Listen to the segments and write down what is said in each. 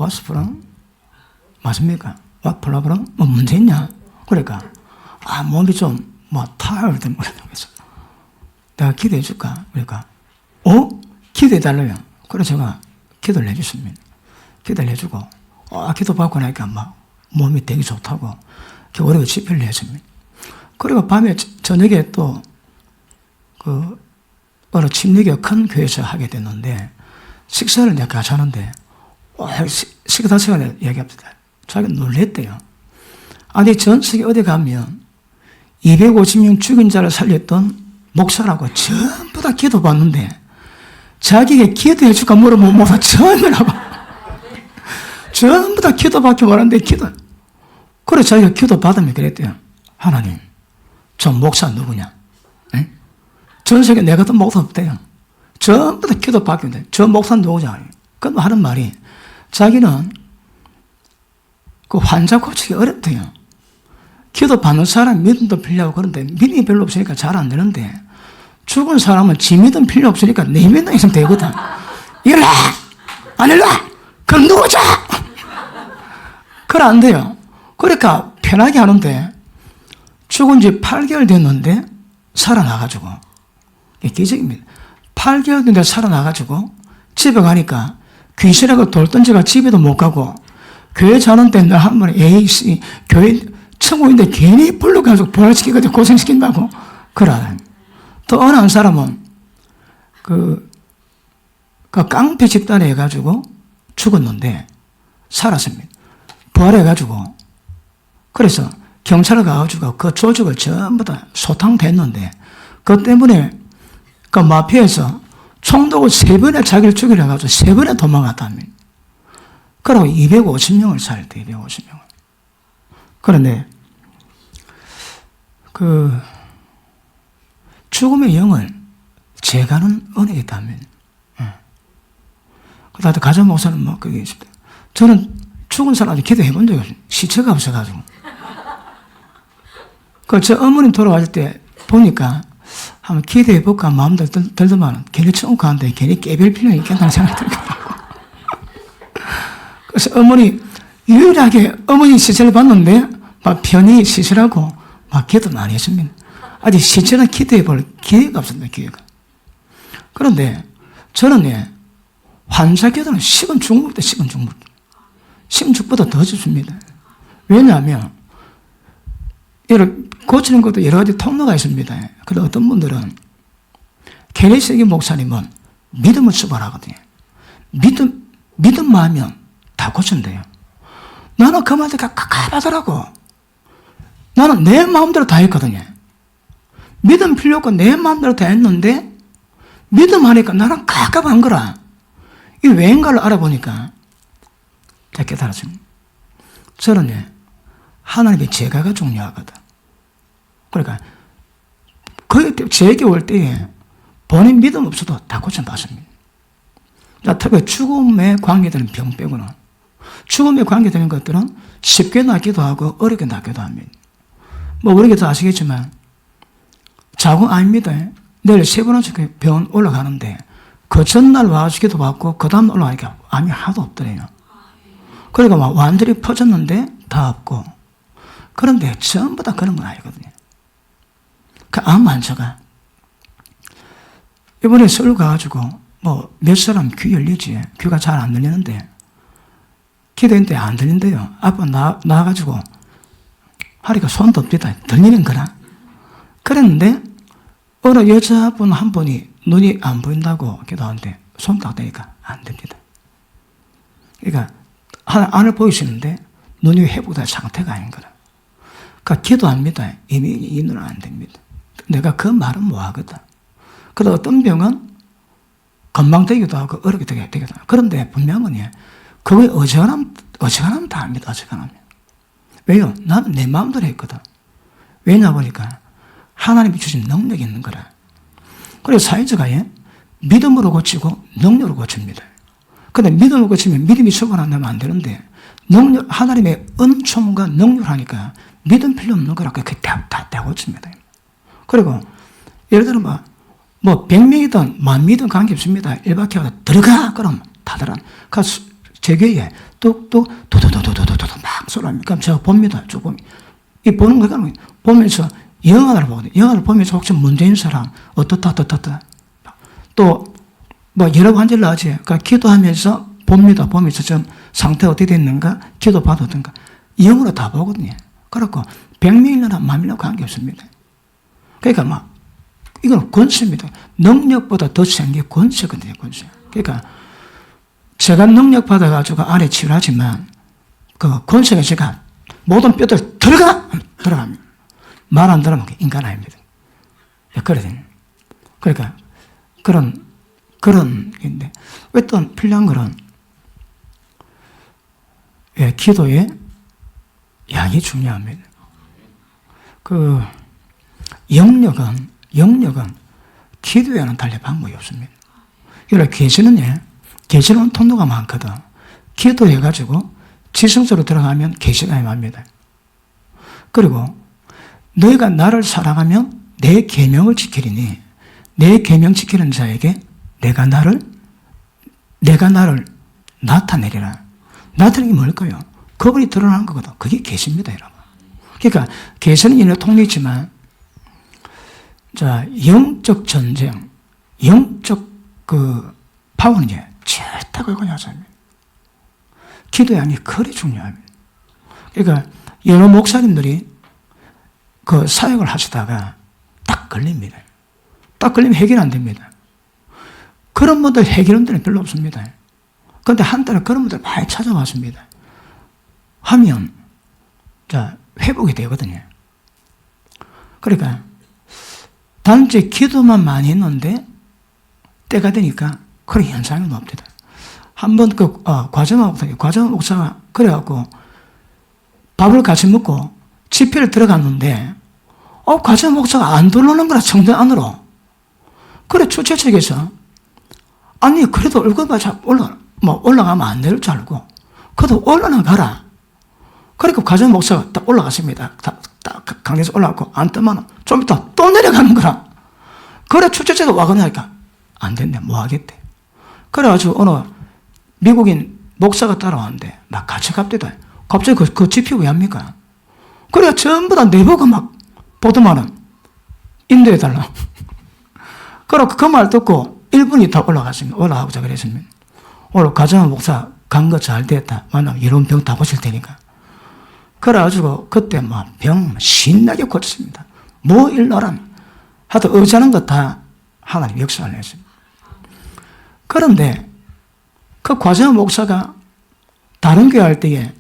와스프랑 맞습니까? 와플라브랑 뭐 문제 있냐? 그러니까 몸이 좀 뭐 타열된 모양이겠어. 내가 기도해 줄까? 그러니까 기도해 달라요. 그래서 제가 기도를 해줬습니다. 기도를 해주고 기도 받고 나니까 막 몸이 되게 좋다고 겨울에 집회를 했습니다. 그리고 밤에 저녁에 또 어느 침례교 큰 교회에서 하게 됐는데 식사를 내가 같이 하는데 식사 시간에 얘기합니다. 자기가 놀랬대요. 아니 전 세계 어디 가면 250명 죽인 자를 살렸던 목사라고 전부 다 기도받는데 자기에게 기도해 줄까 물어보면 전부 다 기도받기 원하는데 그래 자기가 기도받으면 그랬대요. 하나님 저 목사 누구냐? 에? 전 세계 내 같은 목사 없대요. 전부 다 기도받기 원해. 저 목사 누구냐? 그럼 하는 말이 자기는 그 환자 고치기 어렵대요. 기도 받는 사람 믿음도 필요하고 그런데 믿음이 별로 없으니까 잘 안 되는데 죽은 사람은 지 믿음 필요 없으니까 내 믿음 있으면 되거든. 일어나! 안 일어나! 그럼 누구자! 그래 안 돼요. 그러니까 편하게 하는데 죽은 지 8개월 됐는데 살아나가지고 이게 기적입니다. 8개월 됐는데 살아나가지고 집에 가니까 귀신하고 돌 던지가 집에도 못 가고 교회 자는데 늘 한 번에 교회 천국인데 괜히 불러가지고 부활시키거든 고생시킨다고. 그래. 또 어느 한 사람은 그 깡패 집단에 해가지고 죽었는데 살았습니다. 부활해가지고 그래서 경찰을 가가지고 그 조직을 전부 다 소탕됐는데 그 때문에 그 마피아에서 총독을 3번에 자기를 죽이려 해가지고 3번에 도망갔답니다. 그러고 250명을 살때 250명을. 그런데 죽음의 영을 제가는 은혜가 있다면 그다음에 가정 목사는 뭐 그게 있습니다. 저는 죽은 사람한테 기도해 본 적이 없어요. 시체가 없어가지고. 저 어머님 돌아가실 때 보니까 한번 기도해 볼까 마음도 들더만 괜히 천국 가는데 괜히 깨별 필요는 있겠다는 생각이 들더라고. 그래서 어머니 유일하게 어머니 시체를 봤는데 막 편히 시체라고 막 기도 많이 했습니다. 아직 시체는 기도해 볼 기회가 없습니다. 기회가. 그런데 저는 환자 기도는 식은 죽물다. 식은 죽물. 식은 죽보다 더 좋습니다. 왜냐하면 고치는 것도 여러 가지 통로가 있습니다. 그런데 어떤 분들은 케리스기 목사님은 믿음을 수반하거든요. 믿음만 하면 다 고친대요. 나는 그 말에 갑갑하더라고. 나는 내 마음대로 다 했거든요. 믿음 필요 없고 내 마음대로 다 했는데 믿음 하니까 나는 갑갑한 거라. 이 왜인가를 알아보니까 다 깨달았습니다. 저는 하나님의 제가가 중요하거든. 그러니까 제게 올 때에 본인 믿음 없어도 다 고쳐받습니다. 특히 죽음에 관계되는 병 빼고는 죽음에 관계되는 것들은 쉽게 낫기도 하고 어렵게 낫기도 합니다. 뭐 우리가 다 아시겠지만 자궁 암입니다. 내일 3번째 병원 올라가는데 그 전날 와서 기도받고 그 다음 올라가니까 암이 하나도 없더래요. 그러니까 막 완전히 퍼졌는데 다 없고. 그런데 전부 다 그런 건 아니거든요. 그 암 환자가 이번에 서울 가가지고 뭐 몇 사람 귀 열리지. 귀가 잘 안 들리는데 기도했는데 안 들린대요. 아빠 나와가지고 하니까 손도 없다. 들리는 거라. 그랬는데 어느 여자분 한 분이 눈이 안 보인다고 기도하는데 손 딱 대니까 안 됩니다. 그러니까 안을 보이시는데 눈이 회복된 상태가 아닌 거라. 그러니까 기도합니다. 이미 이 눈은 안 됩니다. 내가 그 말은 뭐 하거든. 그런데 어떤 병은 금방 되기도 하고 어렵게 되기도 하고. 그런데 분명은 그거에 어지간하면 다 합니다. 어지간하면. 왜요? 나는 내 마음대로 했거든. 왜냐 보니까 하나님이 주신 능력이 있는 거라. 그래서 사회자가 믿음으로 고치고 능력으로 고칩니다. 근데 믿음으로 고치면 믿음이 소관한다면 안 되는데 하나님의 은총과 능력을 하니까 믿음 필요 없는 거라고 그게 다 고칩니다. 그리고 예를 들어 뭐 100명이든 10,000명이든 관계없습니다. 1박해가 들어가 그럼 다 들어가. 제 귀에 뚝뚝 도도도도도도도 막 소리합니다. 그럼 제가 봅니다. 조금. 이 보는 거가 보면서 영화를 보거든요. 영화를 보면서 혹시 문제 있는 사람 어떻다. 또 뭐 여러 관절 나지. 그러니까 기도하면서 봅니다. 보면서 좀 상태 어떻게 됐는가, 기도 받았던가. 영어로 다 보거든요. 그렇고 100명이나 만명이나 관계없습니다. 그러니까 막 이건 권세입니다. 능력보다 더 센 게 권세거든요. 권세. 그러니까 제가 능력 받아가지고 아래 치료하지만 그 권세가 제가 모든 뼈들 들어갑니다. 말 안 들으면 인간 아닙니다. 그러거든요. 그러니까 그런 인데 왜 또 필요한 거는 기도의 양이 중요합니다. 그 영역은 기도에는 달리 방법이 없습니다. 그러니까 계시는 통로가 많거든. 기도해가지고 지성소로 들어가면 계시가 임합니다. 그리고 너희가 나를 사랑하면 내 계명을 지키리니 내 계명 지키는 자에게 내가 나를 나타내리라. 나타내는 게 뭘까요? 그분이 드러나는 거거든. 그게 계시입니다, 여러분. 그러니까 계시는 인의 통로이지만 자, 영적 전쟁, 영적 그 파워는 절대 걸고 하십니다. 기도의 양이 그리 중요합니다. 그러니까 여러 목사님들이 그 사역을 하시다가 딱 걸립니다. 딱 걸리면 해결 안 됩니다. 그런 분들 해결한 데는 별로 없습니다. 그런데 한때는 그런 분들 많이 찾아왔습니다. 하면 자, 회복이 되거든요. 그러니까 단지 기도만 많이 했는데 때가 되니까 그런 현상이 없대다. 한번 과정 목사가 그래갖고 밥을 같이 먹고 집회를 들어갔는데 과정 목사가 안 들어오는 거라 성전 안으로. 그래 주최 측에서 아니 그래도 얼굴만 올라가면 안 될 줄 알고 그래도 올라가라. 그러니까 과정 목사가 딱 올라갔습니다. 딱 강에서 올라가고 안 뜨면 좀 이따 또 내려가는 거라. 그래 주최 와그니까 안 된대. 뭐 하겠대. 그래가지고 어느 미국인 목사가 따라왔는데 막 같이 갑대다. 갑자기 그 집회 왜 합니까? 그래 전부 다 내보고 막 보더만은 인도해달라. 그래 그 말 듣고 1분 있다 올라갔습니다. 올라가보자 그랬습니다. 오늘 가정 목사 간 거 잘 됐다. 만나면 이런 병 다 고칠 테니까. 그래가지고 그때 막 병 신나게 고쳤습니다. 뭐 일러란 하여튼 의자는 것 다 하나님 역사를 했습니다. 그런데 그 과정 목사가 다른 교회 할 때에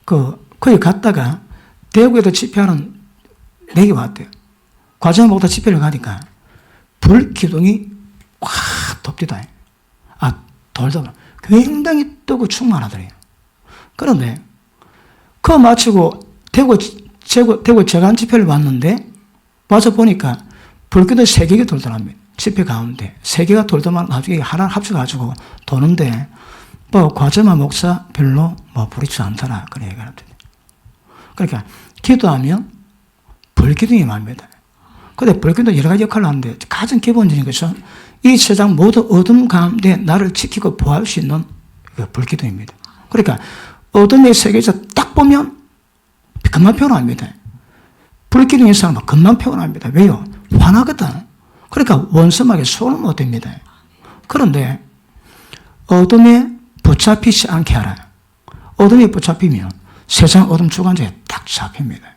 거기 갔다가 대구에도 집회하는 내게 왔대요. 과정 목사 집회를 가니까 불기둥이 확 덥디다. 돌다. 굉장히 뜨고 충만하더래요. 그런데 그거 마치고 대구 재간 집회를 왔는데 와서 보니까 불기둥 3개가 돌더랍니다. 집회 가운데 3개가 돌더만 나중에 하나 합쳐가지고 도는데 뭐 과점한 목사 별로 부리지 않더라. 그런 얘기가 나왔더니. 그러니까 기도하면 불기둥이 맙니다. 근데 불기둥 여러 가지 역할을 하는데 가장 기본적인 것은 이 세상 모든 어둠 가운데 나를 지키고 보호할 수 있는 불기둥입니다. 그러니까 어둠의 세계에서 딱 보면 금방 표현합니다. 불기둥인 사람은 금방 표현합니다. 왜요? 화나거든. 그러니까 원수막에 손을 못 댑니다. 그런데 어둠에 붙잡히지 않게 하라. 어둠에 붙잡히면 세상 어둠 주관자에 딱 잡힙니다.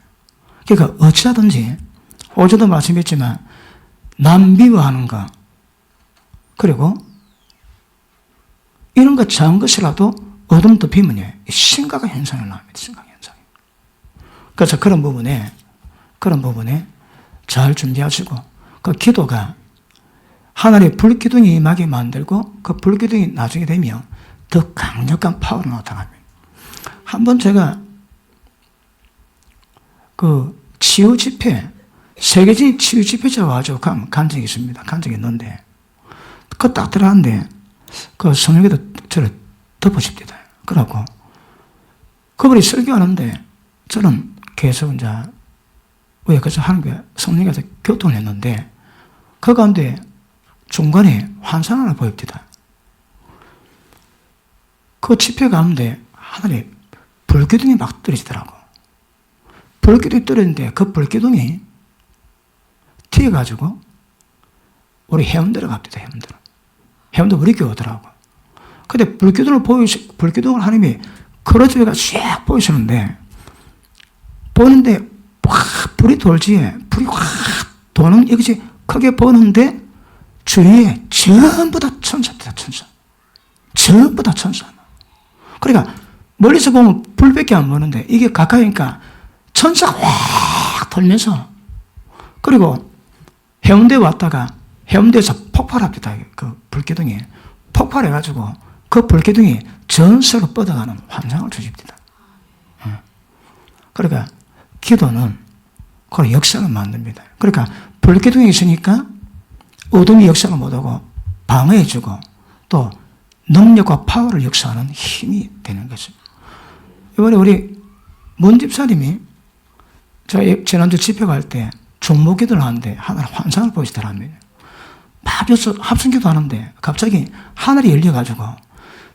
그러니까 어찌하든지 어제도 말씀했지만 남 미워하는 거 그리고 이런 거 작은 것이라도 어둠 덮이면 심각한 현상이 나옵니다. 심각한 현상. 그래서 그런 부분에 잘 준비하시고 그 기도가 하나님의 불기둥이 임하게 만들고 그 불기둥이 나중에 되면 더 강력한 파워로 나타납니다. 한번 제가 그 치유 집회, 세계적인 치유 집회자 와가지고 간 적이 있습니다. 간 적이 있는데, 그거 딱 들어갔는데, 그 성령께서 저를 덮어줍니다. 그러고, 그분이 설교하는데, 저는 계속 이제, 왜 그래서 하는 게 성령께서 교통을 했는데, 그 가운데 중간에 환상 하나 보입니다. 그 집회 가운데 하늘에 불기둥이 막 떨어지더라고. 불기둥이 떨어지는데 그 불기둥이 튀어가지고 우리 해운대로 갑니다. 해운대 우리 교회 오더라고. 근데 불기둥을 하나님이 크로즈가 쫙 보이시는데, 보는데 확 불이 돌지, 불이 확 도는 이것이 크게 보는데 주위에 전부 다 천사입니다. 천사. 전부 다 천사. 그러니까 멀리서 보면 불밖에 안 보는데 이게 가까이니까 천사가 확 돌면서, 그리고 해운대 왔다가 해운대에서 폭발합니다. 그 불기둥이 폭발해가지고 그 불기둥이 전 세계로 뻗어가는 환상을 주십니다. 그러니까 기도는 그 역사를 만듭니다. 그러니까 불기둥이 있으니까 어둠이 역사를 못하고 방어해주고 또 능력과 파워를 역사하는 힘이 되는 것입니다. 이번에 우리 문 집사님이 저희 지난주 집회 갈 때 중보기도를 하는데 하늘 환상을 보시더랍니다. 막 합성기도 하는데 갑자기 하늘이 열려가지고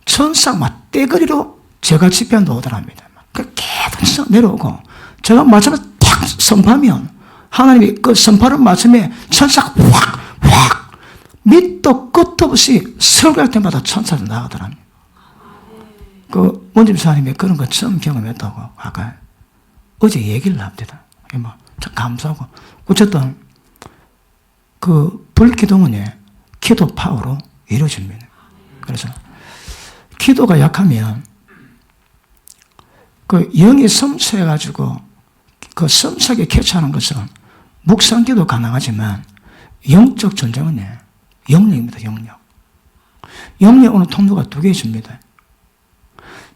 천사 막 떼거리로 제가 집회한데 오더랍니다. 계속 내려오고 제가 마침에 탁 선포하면 하나님이 그 선포를 마침에 천사가 확 밑도 끝도 없이 설교할 때마다 천사가 나가더랍니다. 그 문집사님이 그런 거 처음 경험했다고 아까 어제 얘기를 합니다. 참 감사하고 어쨌든 그 불기둥은 기도 파워로 이루어집니다. 그래서 기도가 약하면 그 영이 섬세해가지고 그 섬세하게 캐치하는 것은 묵상기도 가능하지만 영적 전쟁은 영역입니다. 영역은 통로가 두 개 있습니다.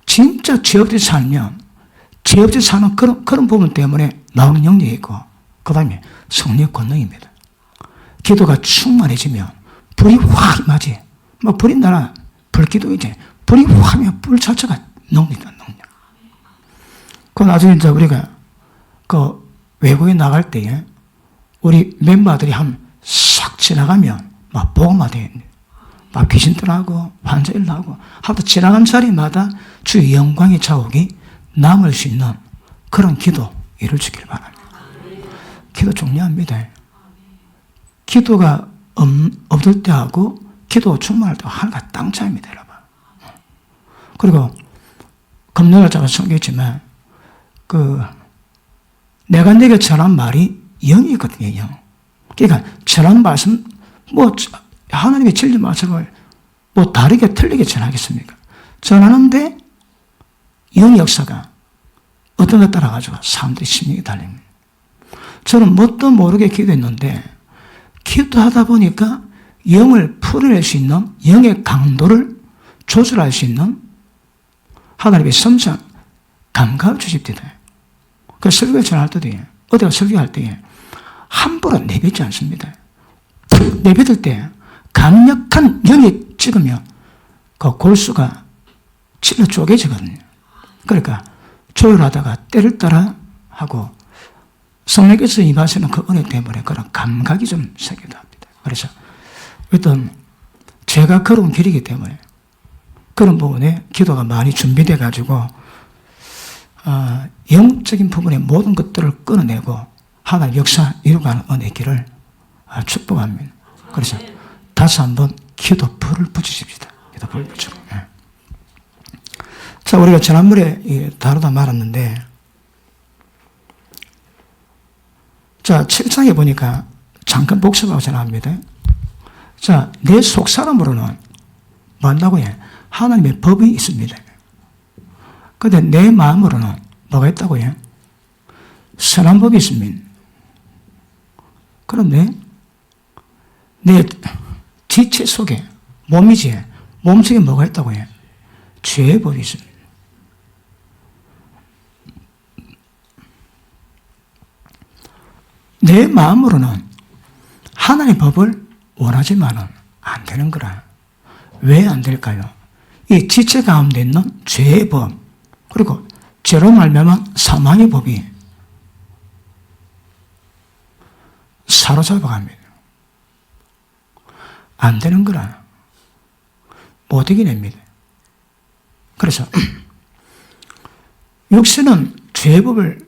진짜 죄 없이 살면 죄 없이 사는 그런 부분 때문에 나오는 영역이 있고, 그 다음에 성령 권능입니다. 기도가 충만해지면 불이 확 임하지. 뭐 불이 나라 불기둥이지. 불이 확 하면 불 자체가 능력이다. 그 나중에 이제 우리가 그 외국에 나갈 때에 우리 멤버들이 싹 지나가면 막 복음화 되어 있는, 막 귀신 떠나고 환자 일나고 하여튼 지나간 자리마다 주의 영광의 자국이 남을 수 있는 그런 기도 이루어지길 바랍니다. 기도 중요합니다. 기도가 없을 때하고 기도가 충만할 때하고 하늘과 땅 차이입니다, 여러분. 그리고 금요일 제가 설교했지만 내가 내게 전한 말이 영이거든요, 영. 그러니까 전한 말씀, 하나님의 진리 말씀을 다르게 틀리게 전하겠습니까? 전하는데 영 역사가 어떤 것 따라가지고 사람들의 심령이 달립니다. 저는 뭣도 모르게 기도했는데 기도하다 보니까 영을 풀어낼 수 있는, 영의 강도를 조절할 수 있는 하나님의 섬세한 감각을 주십니다. 그 설교를 전할 때도 어디가 설교할 때 함부로 내뱉지 않습니다. 내뱉을 때 강력한 영이 찍으면 그 골수가 찔러 쪼개지거든요. 그러니까 조율하다가 때를 따라 하고 성령께서 임하시는 그 은혜 때문에 그런 감각이 좀 생기기도 합니다. 그래서 어떤 제가 걸어온 길이기 때문에 그런 부분에 기도가 많이 준비되어 가지고 영적인 부분의 모든 것들을 끊어내고 하나님 역사 이루어가는 은혜의 길을 축복합니다. 그래서 다시 한번 기도 불을 붙이십시다. 기도 불을 붙이고. 자, 우리가 지난번에 다루다 말았는데, 자, 7장에 보니까 잠깐 복습하고 전합니다. 자, 내 속사람으로는 뭐 한다고 해? 하나님의 법이 있습니다. 그런데 내 마음으로는 뭐가 있다고 해? 선한 법이 있습니다. 그런데 내 지체 속에 몸이지, 몸속에 뭐가 있다고 해? 죄의 법이 있습니다. 내 마음으로는 하나님의 법을 원하지만은 안 되는 거라. 왜 안 될까요? 이 지체 가운데 있는 죄의 법, 그리고 죄로 말미암은 사망의 법이 사로잡아갑니다. 안 되는 거라. 못 이겨냅니다. 그래서 육신은 죄법을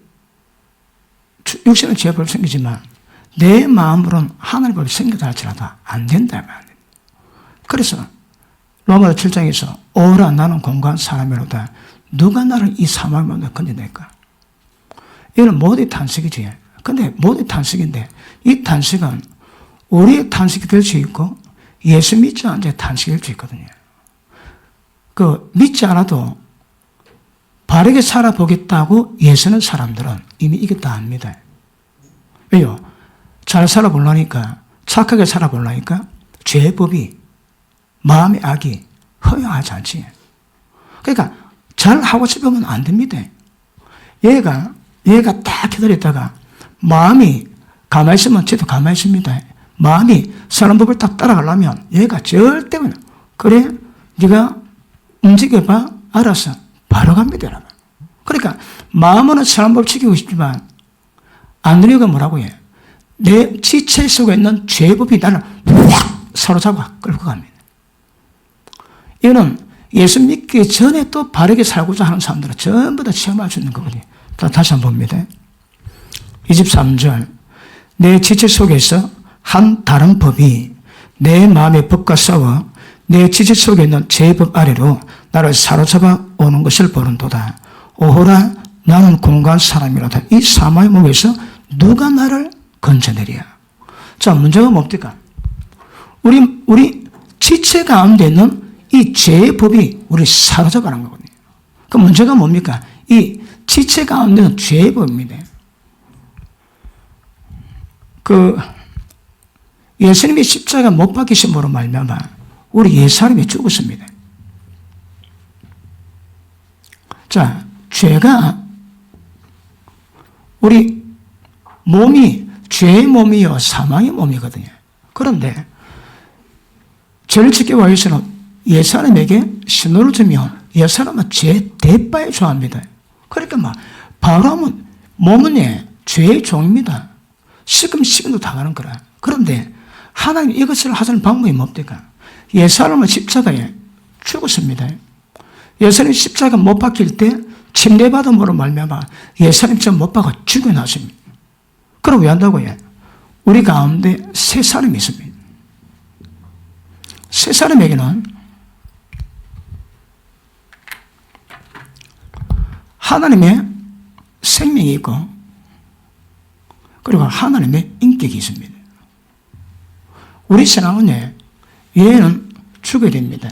섬기지만 내 마음으로는 하나님의 법을 섬기다 할지라도 안 된다. 그래서 로마서 7장에서 오라 나는 공고한 사람이로다. 누가 나를 이 사망에서 건져낼까? 이건 모두의 탄식이지. 근데 모두의 탄식인데 이 탄식은 우리의 탄식이 될 수 있고 예수 믿지 않은 자의 탄식일 수 있거든요. 믿지 않아도 바르게 살아보겠다고 예수는 사람들은 이미 이겼다 합니다. 왜요? 잘 살아보려니까, 착하게 살아보려니까 죄법이, 마음의 악이 허용하지 않지. 그러니까 잘 하고 싶으면 안 됩니다. 얘가 딱 기다렸다가 마음이 가만히 있으면 쟤도 가만히 있습니다. 마음이 사람 법을 딱 따라가려면 얘가 절대 그래 네가 움직여봐 알았어 바로 갑니다. 여러분. 그러니까 마음은 사람 법 지키고 싶지만 안 되려고 뭐라고 해? 내 지체 속에 있는 죄법이 나를 확 사로잡아 끌고 갑니다. 이거는 예수 믿기 전에 또 바르게 살고자 하는 사람들은 전부 다 체험할 수 있는 거거든요. 다시 한번 봅니다. 23절 내 지체 속에서 한 다른 법이 내 마음의 법과 싸워 내 지체 속에 있는 죄법 아래로 나를 사로잡아 오는 것을 보는도다. 오호라 나는 공고한 사람이로다. 이 사망의 몸에서 누가 나를 건져내랴. 자, 문제가 뭡니까? 우리 지체 가운데 있는 이 죄의 법이 우리 사로잡아는 거거든요. 그 문제가 뭡니까? 이 지체 가운데 있는 죄의 법입니다. 예수님이 십자가 못 박히심으로 말미암아 우리 옛사람이 죽었습니다. 자, 죄가 우리 몸이 죄의 몸이요 사망의 몸이거든요. 그런데 죄를 지키기 위해서는 옛사람에게 신호를 주면 옛사람은 죄 대바에 좋아합니다. 그러니까 바로 하면 몸은 죄의 종입니다. 시금도 당하는 거라. 그런데 하나님 이것을 하시는 방법이 뭡니까? 옛사람은 십자가에 죽었습니다. 옛사람이 십자가 못 박힐 때 침례받음으로 말미암아 옛사람처럼 못 박아 죽여놨습니다. 그럼 왜 한다고요? 우리 가운데 새 사람이 있습니다. 새 사람에게는 하나님의 생명이 있고 그리고 하나님의 인격이 있습니다. 우리 신앙은 얘는 죽어야 됩니다.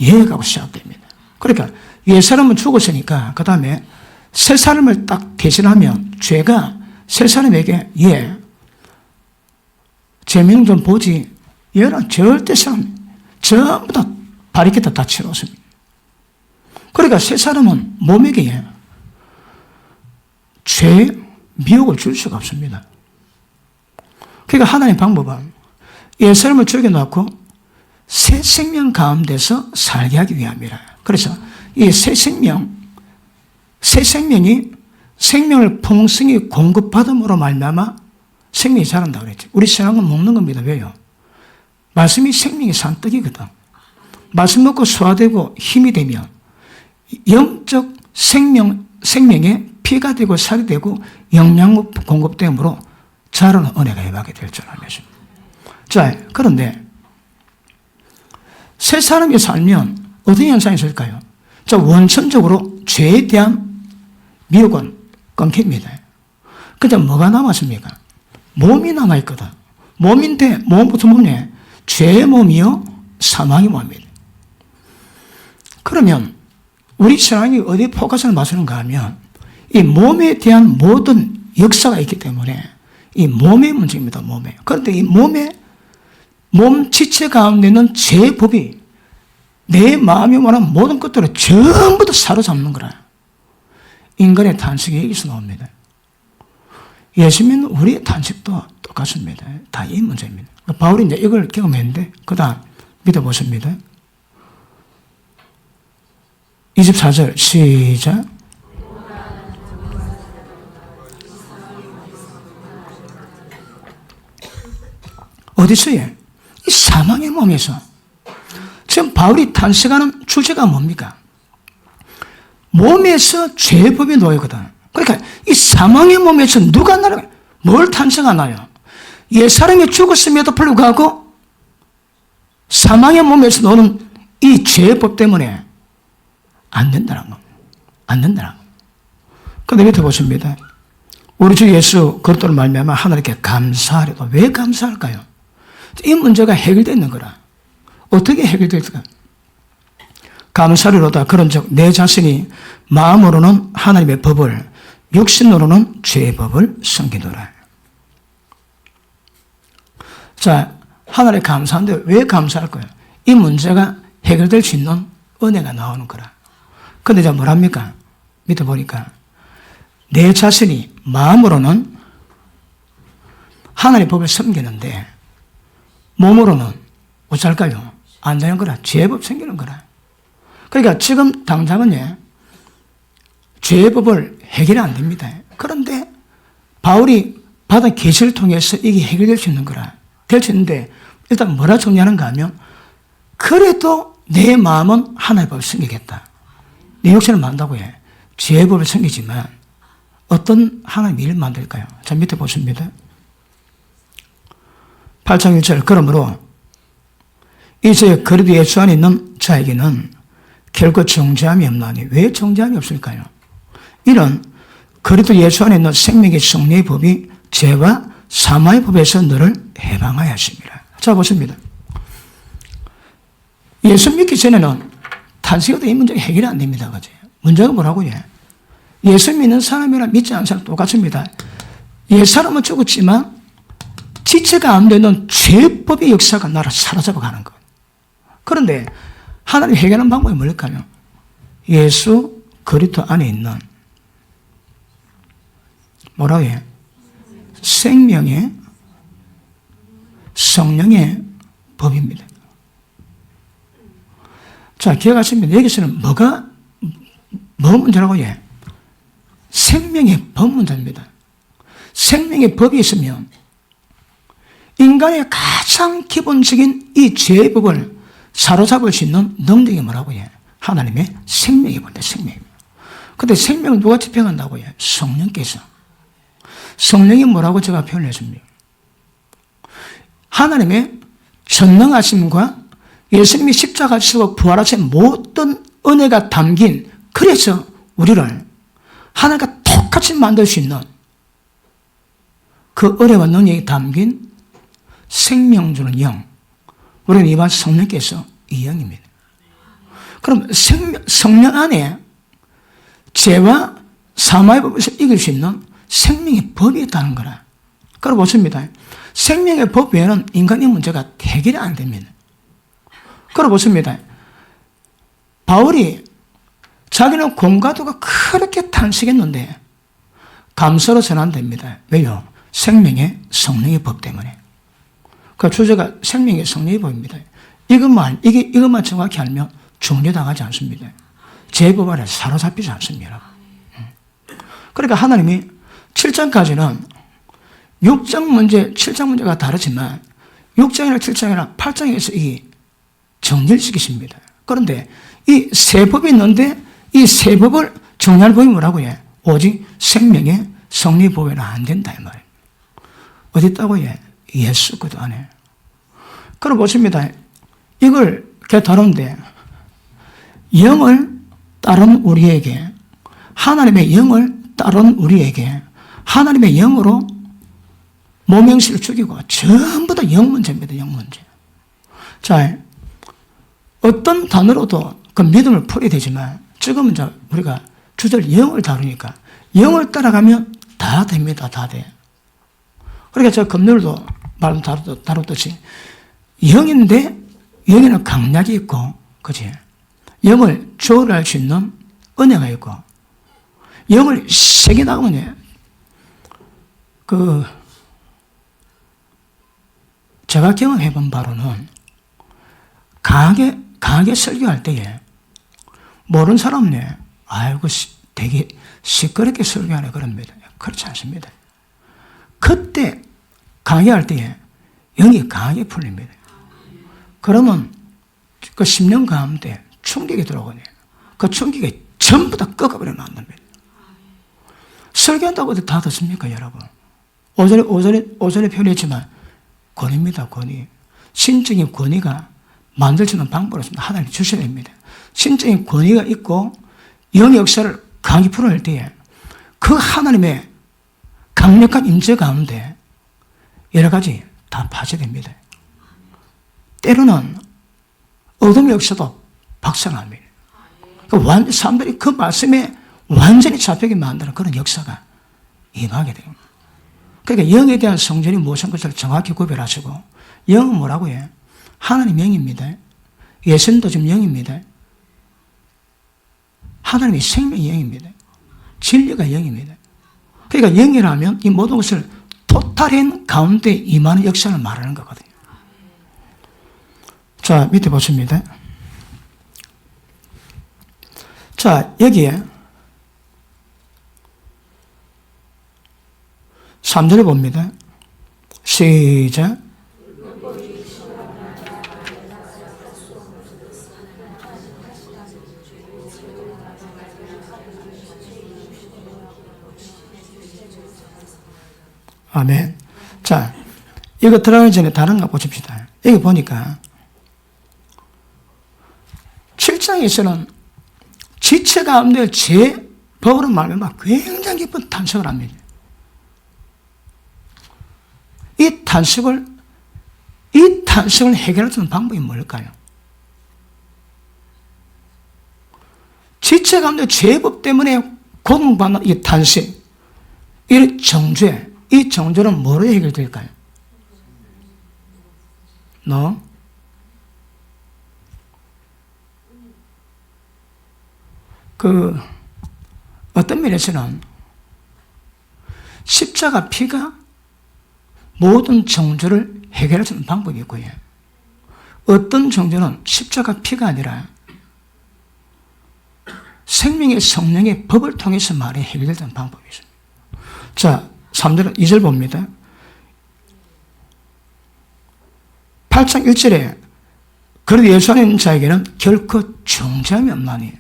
얘하고 시작됩니다. 그러니까 옛사람은 죽었으니까 그 다음에 새 사람을 딱 대신하면 죄가 새 사람에게 제명 좀 보지 얘는 절대 사람 전부 다 바리케다 다 치워놓습니다. 그러니까 새 사람은 몸에게 죄 미혹을 줄 수가 없습니다. 그러니까 하나님의 방법은 옛사람을 죽여놓고 새 생명 가운데서 살게 하기 위함이라. 그래서 이 새 생명이 생명을 풍성히 공급받음으로 말미암아 생명이 자란다고 그랬죠. 우리 신앙은 먹는 겁니다. 왜요? 말씀이 생명의 산떡이거든. 말씀 먹고 소화되고 힘이 되면 영적 생명의 피가 되고 살이 되고 영양 공급됨으로 자라는 은혜가 임하게 될 줄 알면서. 자, 그런데 새 사람이 살면 어떤 현상이 있을까요? 자, 원천적으로 죄에 대한 미혹은 끊깁니다. 근데 뭐가 남았습니까? 몸이 남아있거든. 몸인데, 몸부터 몸에 죄의 몸이요, 사망의 몸입니다. 그러면 우리 신앙이 어디에 포커스를 맞추는가 하면 이 몸에 대한 모든 역사가 있기 때문에 이 몸의 문제입니다. 몸에. 그런데 이 몸 지체 가운데 있는 죄의 법이 내 마음이 원하는 모든 것들을 전부 다 사로잡는 거라. 인간의 탄식이 여기서 나옵니다. 예수 믿는 우리의 탄식도 똑같습니다. 다 이 문제입니다. 바울이 이제 이걸 경험했는데, 그 다음 믿어보십니다. 24절, 시작. 어디서요? 이 사망의 몸에서. 지금 바울이 탄식하는 주제가 뭡니까? 몸에서 죄의 법이 놓이거든. 그러니까 이 사망의 몸에서 누가 나를 뭘 탄생하나요? 옛사람이 죽었음에도 불구하고 사망의 몸에서 노는 이 죄의 법 때문에 안 된다는 거. 안 된다는 거. 그런데 밑에 보십니다. 우리 주 예수 그리스도를 말미암아 하나님께 감사하려도 왜 감사할까요? 이 문제가 해결되는 거라. 어떻게 해결될까? 감사하려다 그런즉 내 자신이 마음으로는 하나님의 법을 육신으로는 죄의 법을 섬기노라. 자, 하나님 감사한데 왜 감사할 거예요? 이 문제가 해결될 수 있는 은혜가 나오는 거라. 근데 이제 뭐랍니까? 밑에 보니까 내 자신이 마음으로는 하나님의 법을 섬기는데 몸으로는 어쩔까요? 안 되는 거라. 죄의 법 생기는 거라. 그러니까 지금 당장은 죄의 법을 해결이 안 됩니다. 그런데 바울이 받은 계시를 통해서 이게 해결될 수 있는 거라. 될 수 있는데 일단 뭐라 정리하는가 하면 그래도 내 마음은 하나님의 법을 섬기겠다. 내 육신을 만다고 해. 죄의 법을 섬기지만 어떤 하나님의 일을 만들까요? 자, 밑에 보십니다. 8장 1절 그러므로 이제 그리스도 예수 안에 있는 자에게는 결코 정죄함이 없나니 왜 정죄함이 없을까요? 이는 그리스도 예수 안에 있는 생명의 성령의 법이 죄와 사망의 법에서 너를 해방하여 하십니다. 자, 보십니다. 예수 믿기 전에는 탄생에도 이 문제가 해결이 안 됩니다. 그죠? 문제가 뭐라고요? 예수 믿는 사람이랑 믿지 않는 사람 똑같습니다. 옛사람은 죽었지만 지체가 안 되는 죄법의 역사가 나를 사로잡아 가는 것. 그런데 하나님 해결하는 방법이 뭘까요? 예수 그리스도 안에 있는 뭐라고 해요? 생명의 성령의 법입니다. 자, 기억하십니다. 여기서는 뭐가 문제라고 해요? 생명의 법 문제입니다. 생명의 법이 있으면 인간의 가장 기본적인 이 죄의 법을 사로잡을 수 있는 능력이 뭐라고 해요? 하나님의 생명의 법입니다. 생명의 법. 근데 생명을 누가 집행한다고 해요? 성령께서. 성령이 뭐라고 제가 표현했습니다. 하나님의 전능하심과 예수님이 십자가 지시고 부활하신 모든 은혜가 담긴 그래서 우리를 하나님과 똑같이 만들 수 있는 그 은혜와 능력이 담긴 생명 주는 영, 우리는 이반 성령께서 이 영입니다. 그럼 성령 안에 죄와 사망의 법에서 이길 수 있는 생명의 법이 있다는 거라. 그럼 보십니다. 생명의 법 외에는 인간의 문제가 해결이 안 됩니다. 그럼 보십니다. 바울이 자기는 공과도가 그렇게 탄식했는데 감사로 전환됩니다. 왜요? 생명의 성령의 법 때문에. 그 주제가 생명의 성령의 법입니다. 이것만 정확히 알면 종료당하지 않습니다. 제법 아래 사로잡히지 않습니다. 그러니까 하나님이 7장까지는 6장 문제, 7장 문제가 다르지만 6장이나 7장이나 8장에서 이 정리를 시키십니다. 그런데 이 세 법이 있는데 이 세 법을 정리할 법이 뭐라고 해? 오직 생명의 성리 법에는 안 된다 이 말이에요. 어디 있다고 해? 예수 그리스도 안에. 그럼 보십니다. 이걸 이렇게 다룬데 영을 따른 우리에게 하나님의 영을 따른 우리에게 하나님의 영으로 모명실을 죽이고 전부 다 영 문제입니다. 영 문제. 자, 어떤 단어로도 그 믿음을 풀게 되지만 지금은 이제 우리가 주절 영을 다루니까 영을 따라가면 다 됩니다. 다 돼. 그러니까 제가 금요일도 말씀 다뤘듯이 영인데 영에는 강약이 있고 그치? 영을 조율할 수 있는 은혜가 있고 영을 세게 나가면 제가 경험해본 바로는 강하게 설교할 때에 모르는 사람은 아이고 되게 시끄럽게 설교하네 그럽니다. 그렇지 않습니다. 그때 강하게 할 때에 영이 강하게 풀립니다. 그러면 그 10년 가운데 충격이 들어오거든요. 그 충격이 전부 다 꺾어버리면 안 됩니다. 설교한다고 어디 다 듣습니까, 여러분? 오전에 표현했지만, 권위입니다, 권위. 신적인 권위가 만들어지는 방법으로 하나님 주셔야 됩니다. 신적인 권위가 있고, 영의 역사를 강히 풀어낼 때에, 그 하나님의 강력한 임재 가운데 여러 가지 다 파괴됩니다. 때로는 어둠의 역사도 박살납니다. 사람들이 그 말씀에 완전히 잡히게 만드는 그런 역사가 임하게 됩니다. 그러니까 영에 대한 성전이 무엇인 것을 정확히 구별하시고, 영은 뭐라고 해요? 하나님 영입니다. 예수님도 지금 영입니다. 하나님의 생명이 영입니다. 진리가 영입니다. 그러니까 영이라면 이 모든 것을 토탈한 가운데 임하는 역사를 말하는 거거든요. 자, 밑에 보십니다. 자, 여기에 3절에 봅니다. 시작. 아멘. 자, 이거 들어가기 전에 다른 거 보십시다. 여기 보니까 7장에서는 지체 가운데 제 법으로 말하면 굉장히 깊은 탄식을 합니다. 이 탄식을 해결할 수 있는 방법이 뭘까요? 지체 가운데 죄법 때문에 고통받는 이 탄식, 이 정죄, 이 정죄는 뭐로 해결될까요? 어떤 면에서는 십자가 피가 모든 정죄를 해결할 수 있는 방법이 있고요. 어떤 정죄는 십자가 피가 아니라 생명의 성령의 법을 통해서 말이 해결되는 방법이 있습니다. 자, 3절, 2절 봅니다. 8장 1절에 그래도 예수 안에 있는 자에게는 결코 정죄함이 없나니.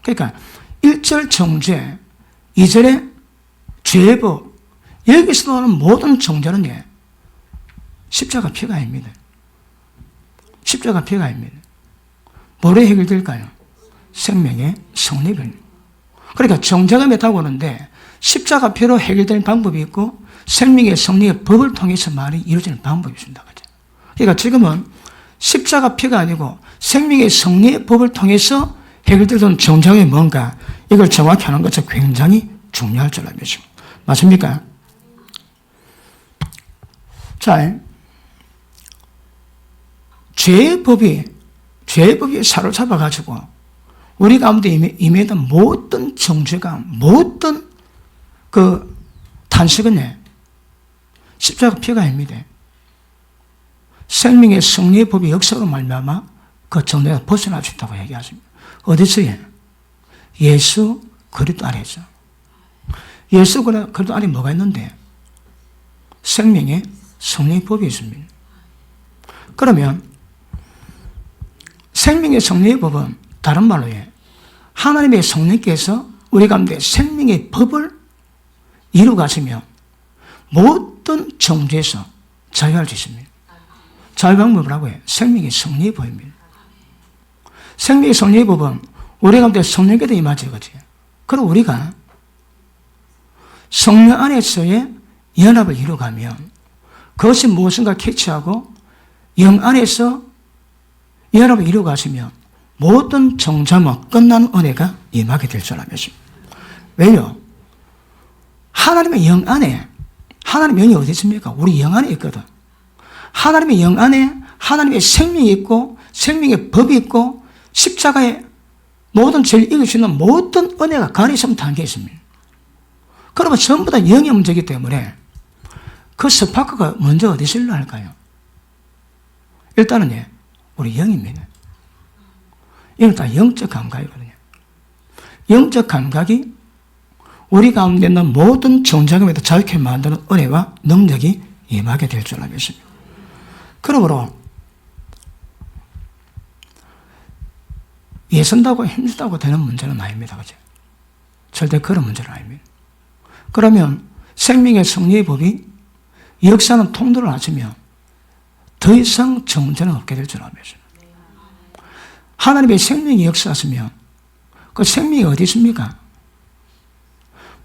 그러니까 1절 정죄, 2절에 죄법, 여기서 나오는 모든 정죄는 십자가 피가 아닙니다. 십자가 피가 아닙니다. 뭐로 해결될까요? 생명의 성립입니다. 그러니까 정죄가 맺다고 하는데 십자가 피로 해결되는 방법이 있고 생명의 성립의 법을 통해서 말이 이루어지는 방법이 있습니다. 그러니까 지금은 십자가 피가 아니고 생명의 성립의 법을 통해서 해결되는 정죄가 뭔가 이걸 정확히 하는 것은 굉장히 중요할 줄 알죠. 맞습니까? 자, 죄의 법이 사로잡아가지고 우리 가운데 임했던 모든 정죄가, 모든 그 탄식은 십자가 피가 아닙니다. 생명의 성리의 법의 역사로 말미암아 그 정죄가 벗어날 수 있다고 얘기하십니다. 어디서요? 예수 그리스도 안에서. 예수 그리스도 안에 뭐가 있는데? 생명의 성리의 법이 있습니다. 그러면 생명의 성리의 법은 다른 말로 하나님의 성령께서 우리 가운데 생명의 법을 이루가시며 모든 정죄에서 자유할 수 있습니다. 자유 방법이라고 해요. 생명의 성리의 법입니다. 생명의 성리의 법은 우리 가운데 성령께도 임하지, 그렇지? 그럼 우리가 성령 안에서의 연합을 이루가면 그것이 무엇인가 캐치하고 영 안에서 연합을 이루가시면 모든 정죄와 끝나는 은혜가 임하게 될 줄 알겠습니다. 왜요? 하나님의 영 안에, 하나님의 영이 어디 있습니까? 우리 영 안에 있거든. 하나님의 영 안에 하나님의 생명이 있고 생명의 법이 있고 십자가에 모든 죄를 이길 수 있는 모든 은혜가 그 안에 있으면 담겨 있습니다. 그러면 전부 다 영의 문제이기 때문에 그 스파크가 먼저 어디서 일어날까요? 일단은 우리 영입니다. 이건 다 영적 감각이거든요. 영적 감각이 우리 가운데 있는 모든 정죄감에도 자유케 만드는 은혜와 능력이 임하게 될 줄 알겠습니다. 그러므로 애쓴다고 힘들다고 되는 문제는 아닙니다. 그죠? 절대 그런 문제는 아닙니다. 그러면 생명의 성리의 법이 역사는 통로를 하시면 더 이상 정죄는 없게 될 줄 알면서 하나님의 생명이 역사하시면 그 생명이 어디 있습니까?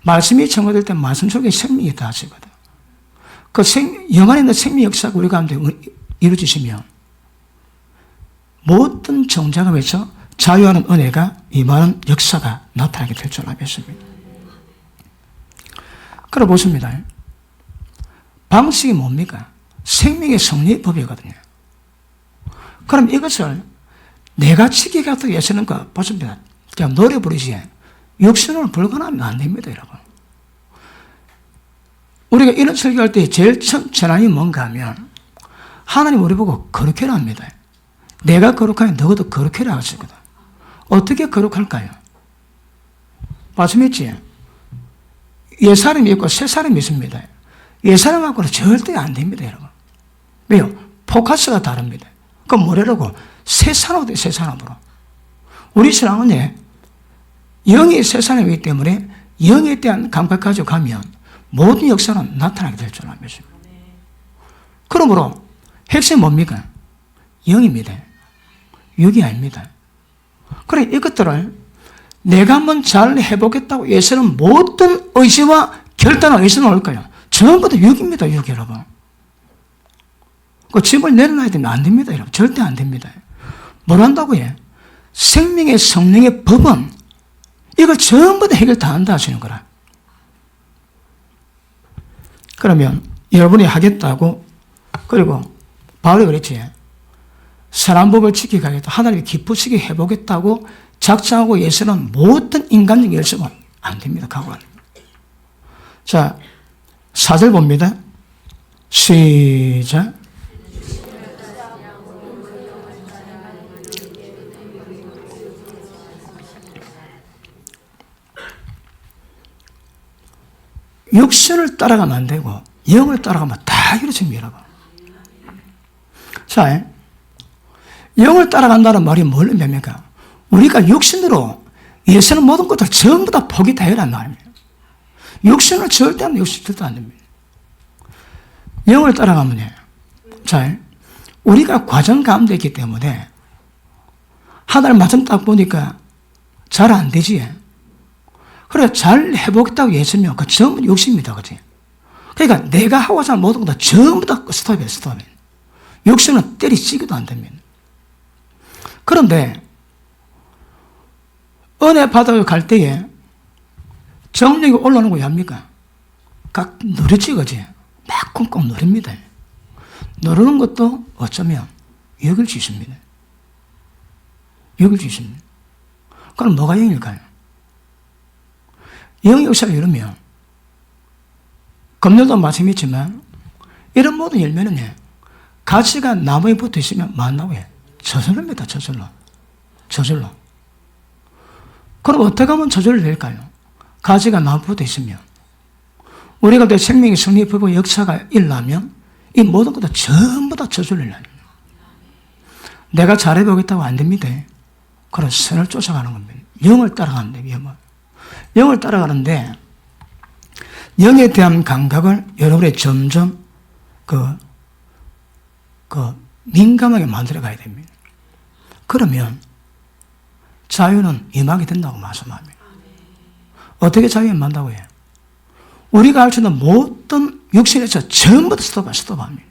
말씀이 청구될 때 말씀 속에 생명이 다 하시거든. 그 영안에 있는 생명 역사가 우리 가운데 이루어지시면 모든 정죄가 외쳐 자유하는 은혜가 임하는 역사가 나타나게 될 줄 알겠습니다. 그래 보십니다. 방식이 뭡니까? 생명의 성리의 법이거든요. 그럼 이것을 내가 지키게 하기 위해서는 보십니다. 그냥 노래 부르지 육신을 불건하면 안 됩니다, 여러분. 우리가 이런 설교할 때 제일 첫 전환이 뭔가 하면 하나님 우리 보고 거룩해라 합니다. 내가 거룩하면 너도 거룩해라 하시거든. 어떻게 거룩할까요? 말씀했지? 옛사람이 있고 새사람이 있습니다. 옛사람하고는 절대 안 됩니다, 여러분. 왜요? 포커스가 다릅니다. 그럼 뭐라고? 새사람으로 돼요, 새사람으로. 우리 신앙은 영이 새사람이기 때문에 영에 대한 감각 가지고 가면 모든 역사는 나타나게 될 줄 압니다. 그러므로 핵심이 뭡니까? 영입니다. 육이 아닙니다. 그래 이것들을 내가 한번 잘 해보겠다고 예서는 모든 의지와 결단과 의지는 올까요? 전부 다 육입니다, 육 여러분. 그 집을 내려놔야 되면 안 됩니다, 여러분. 절대 안 됩니다. 뭘 한다고요? 생명의 성령의 법은 이걸 전부 다 해결 다 한다 하시는 거라. 그러면 여러분이 하겠다고 그리고 바울이 그랬지. 선한 법을 지키게 하겠다. 하나님이 기쁘시게 해보겠다고 작정하고 예서는 모든 인간적 열심은 안 됩니다. 각오 안 됩니다. 자, 4절 봅니다. 시작. 육신을 따라가면 안 되고 영을 따라가면 다 이루어집니다, 여러분. 자, 영을 따라간다는 말이 뭘 의미합니까? 우리가 육신으로 예서는 모든 것들 전부 다 포기 다 해란 말입니다. 육신을 절대 안 됩니다. 육신 절대 안 됩니다. 영을 따라가면 자, 우리가 과정 가운데 있기 때문에 하나를 마침 딱 보니까 잘 안 되지. 그래, 잘 해보겠다고 했으면 그 전부 욕심입니다. 그치? 그러니까 내가 하고자 하는 모든 것 전부 다 스톱이에요, 스톱. 욕심은 때리치기도 안 됩니다. 그런데 은혜 받아서 갈 때에 정력이 올라오는 거 왜 합니까? 각 누르지, 그지? 막 꽁꽁 누릅니다. 누르는 것도 어쩌면 욕을 주십니다. 욕을 주십니다. 그럼 뭐가 영일까요? 영의 역사를 이루면 검열도 마찬가지지만 이런 모든 열매는 가지가 나무에 붙어 있으면 만나고요. 저절로입니다. 저절로. 그럼 어떻게 하면 저절로 될까요? 가지가 나무에 붙어 있으면 우리가 내 생명의 성리의 법의 역사가 일어나면 이 모든 것도 전부 다 저절로 일어나요. 내가 잘해보겠다고 안 됩니다. 그런 선을 쫓아가는 겁니다. 영을 따라가는 겁니다. 영을 따라가는데 영에 대한 감각을 여러분이 점점 민감하게 만들어 가야 됩니다. 그러면 자유는 임하게 된다고 말씀합니다. 어떻게 자유에 임한다고 해요? 우리가 할 수 있는 모든 육신에서 전부 다 스톱합니다.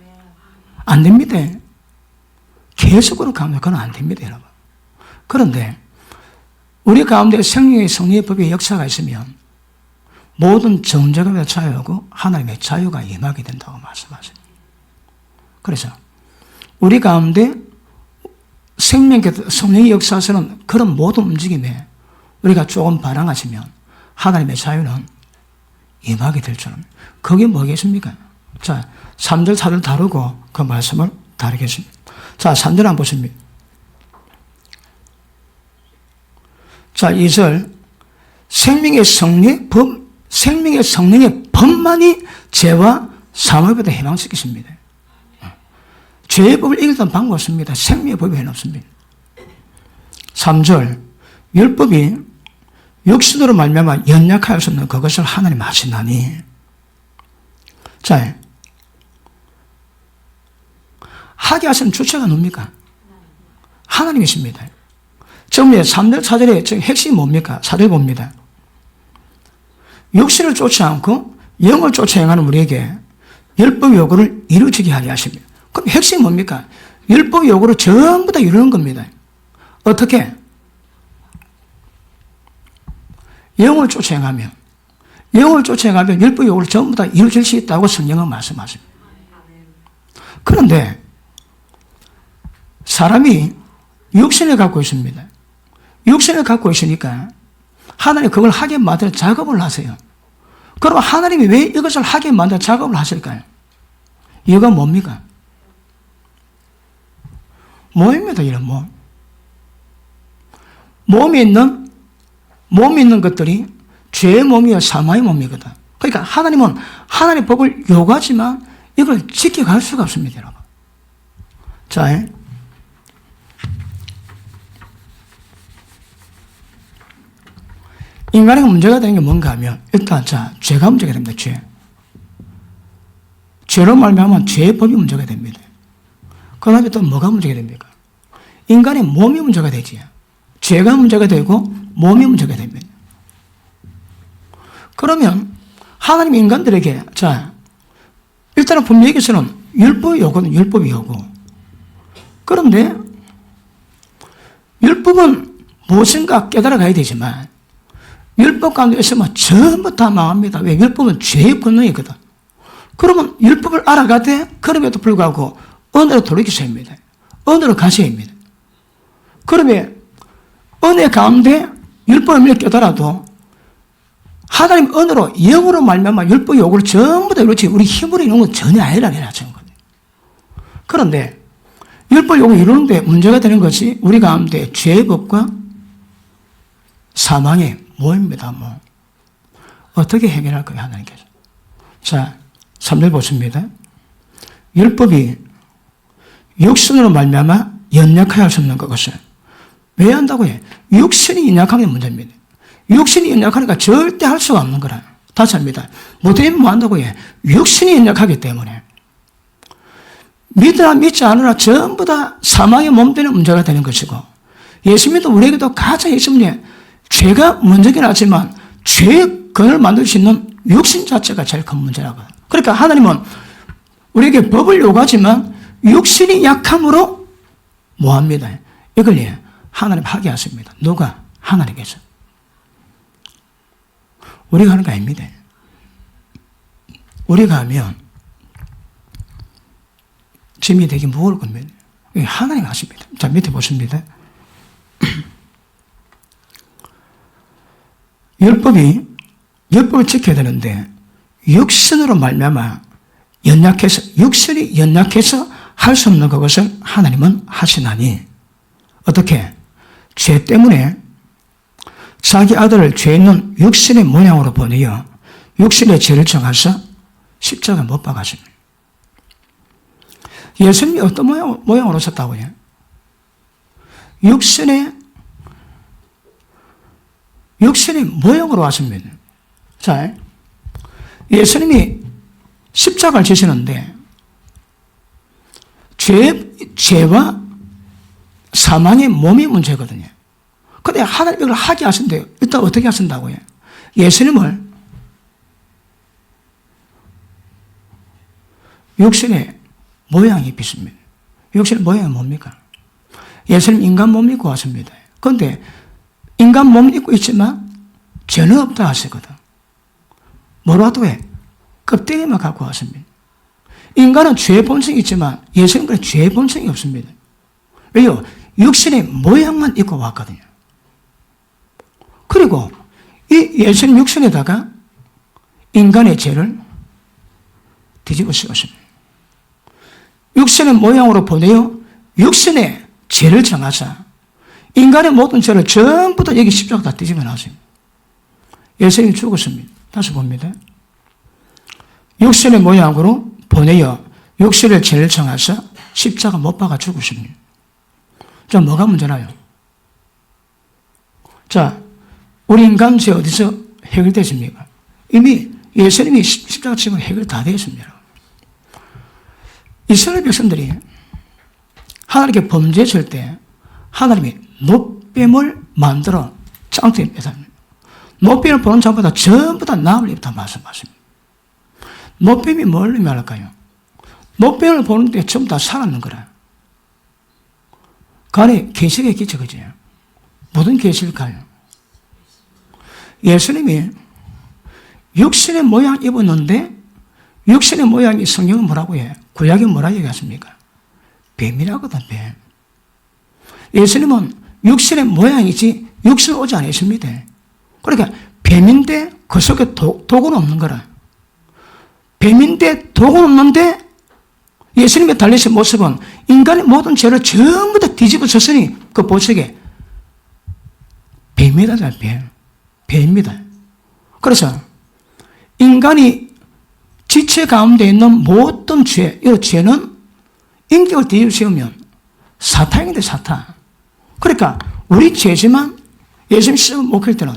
안 됩니다. 계속으로 가면 그건 안 됩니다, 여러분. 그런데 우리 가운데 생명의 성리의 법의 역사가 있으면 모든 정죄가 자유하고 하나님의 자유가 임하게 된다고 말씀하세요. 그래서 우리 가운데 성령의 역사에서는 그런 모든 움직임에 우리가 조금 반항하시면 하나님의 자유는 임하게 될 줄은 그게 뭐겠습니까? 자, 3절 4절 다루고 그 말씀을 다루겠습니다. 자, 3절 한번 보십니다. 자, 2절 생명의 성령의 법만이 죄와 사망보다 해방시키십니다. 죄의 법을 이길 때는 방법 없습니다. 생명의 법이 해놓습니다. 3절 율법이 육신으로 말미암아 연약할 수 없는 그것을 하나님 하시나니. 자, 하게 하시는 주체가 누굽니까? 하나님이십니다. 지금 3절 4절의 지금 핵심이 뭡니까? 4절 봅니다. 육신을 쫓지 않고 영을 쫓아 행하는 우리에게 율법의 요구를 이루어지게 하게 하십니다. 그럼 핵심이 뭡니까? 율법의 요구를 전부 다 이루는 겁니다. 어떻게? 영을 쫓아 행하면, 영을 쫓아 행하면 율법의 요구를 전부 다 이루어질 수 있다고 성경은 말씀하십니다. 그런데 사람이 육신을 갖고 있습니다. 육신을 갖고 있으니까 하나님이 그걸 하게 만드는 작업을 하세요. 그럼 하나님이 왜 이것을 하게 만드는 작업을 하실까요? 이유가 뭡니까? 몸입니다. 이런 몸. 몸이 있는 것들이 죄의 몸이요 사망의 몸이거든. 그러니까 하나님은 하나님의 법을 요구하지만 이걸 지켜갈 수가 없습니다, 여러분. 자, 인간에게 문제가 되는 게 뭔가 하면 일단 죄가 문제가 됩니다. 죄로 말미암아 죄의 법이 문제가 됩니다. 그 다음에 또 뭐가 문제가 됩니까? 인간의 몸이 문제가 되지. 죄가 문제가 되고 몸이 문제가 됩니다. 그러면 하나님 인간들에게 일단은 분명히 여기서는 율법의 요구는 율법의 요구. 그런데 율법은 무엇인가 깨달아가야 되지만 율법 가운데 있으면 전부 다 망합니다. 왜? 율법은 죄의 권능이거든. 그러면 율법을 알아가되 그럼에도 불구하고 은혜로 돌이키셔야 합니다. 은혜로 가셔야 합니다. 그러면 은혜 가운데 율법을 깨달아도 하나님 은혜로 영으로 말미암아 율법 요구를 전부 다 이루지 우리 힘으로 이루는 건 전혀 아니라고 해놨던 거예요. 그런데 율법 요구 이루는데 문제가 되는 것이 우리 가운데 죄의 법과 사망의 모입니다. 어떻게 해결할 거예요, 하나님께서? 3절 보십니다. 율법이 육신으로 말미암아 연약하게 할 수 없는 그것을 왜 한다고 해? 육신이 연약한 게 문제입니다. 육신이 연약하니까 절대 할 수가 없는 거라. 다시 합니다. 못하면 뭐 한다고 해? 육신이 연약하기 때문에. 믿으라 믿지 않으라 전부 다 사망의 몸 때문에 문제가 되는 것이고 예수 믿는 우리에게도 가장 핵심은 죄가 먼저긴 하지만 죄의 근을 만들 수 있는 육신 자체가 제일 큰 문제라고. 그러니까 하나님은 우리에게 법을 요구하지만 육신이 약함으로 뭐합니다? 이걸 하나님 하게 하십니다. 누가? 하나님께서. 우리가 하는 거 아닙니다. 우리가 하면 짐이 되게 무거울 겁니다. 하나님 하십니다. 자, 밑에 보십니다. 율법을 지켜야 되는데 육신으로 말미암아 육신이 연약해서 할 수 없는 그것을 하나님은 하시나니 어떻게? 죄 때문에 자기 아들을 죄 있는 육신의 모양으로 보내어 육신의 죄를 정하셔 십자가 못 박으십니다. 예수님이 어떤 모양으로 오셨다고요? 육신의 모형으로 왔습니다. 자, 예수님이 십자가를 지시는데 죄와 사망의 몸이 문제거든요. 그런데 하나님이 이걸 하게 하신대요. 일단 어떻게 하신다고요? 예수님을 육신의 모양이 입히십니다. 육신의 모양이 뭡니까? 예수님 인간 몸 입고 왔습니다. 그런데 인간 몸 입고 있지만 죄는 없다 하시거든. 뭐라도 해? 껍데기만 갖고 왔습니다. 인간은 죄의 본성이 있지만 예수님은 죄의 본성이 없습니다. 왜요? 육신의 모양만 입고 왔거든요. 그리고 이 예수님 육신에다가 인간의 죄를 뒤집어 씌웠습니다. 육신의 모양으로 보내어 육신의 죄를 정하자 인간의 모든 죄를 전부 다 여기 십자가 다 뒤집어 놨습니다. 예수님이 죽었습니다. 다시 봅니다. 육신의 모양으로 보내어 육신의 죄를 정하사 십자가 못 박아 죽으십니다. 자, 뭐가 문제나요? 자, 우리 인간 죄 어디서 해결되십니까? 이미 예수님이 십자가 지면 해결 다 되었습니다. 이스라엘 백성들이 하나님께 범죄했을 때 하나님이 노뱀을 만들어 짱뚱이 뺏어갑니다. 노뱀을 보는 자보다 전부 다 나을 입다 말씀하십니다. 노뱀이 뭘 의미할까요? 노뱀을 보는데 전부 다 살았는 거라. 그 안에 계시가 있겠죠, 그죠? 무슨 계시일까요? 예수님이 육신의 모양 입었는데 육신의 모양이 성경은 뭐라고 해? 구약이 뭐라 얘기했습니까? 뱀이라거든, 뱀. 예수님은 육신의 모양이지 육신을 오지 않으십니다. 그러니까 뱀인데 그 속에 독은 없는 거라. 뱀인데 독은 없는데 예수님의 달리신 모습은 인간의 모든 죄를 전부 다 뒤집어 졌으니 그 보석에 뱀이다, 뱀. 뱀입니다. 그래서 인간이 지체 가운데 있는 모든 죄, 이 죄는 인격을 뒤집어 씌우면 사탄인데 사탄. 그러니까 우리 죄지만 예수님 시험 목할 때는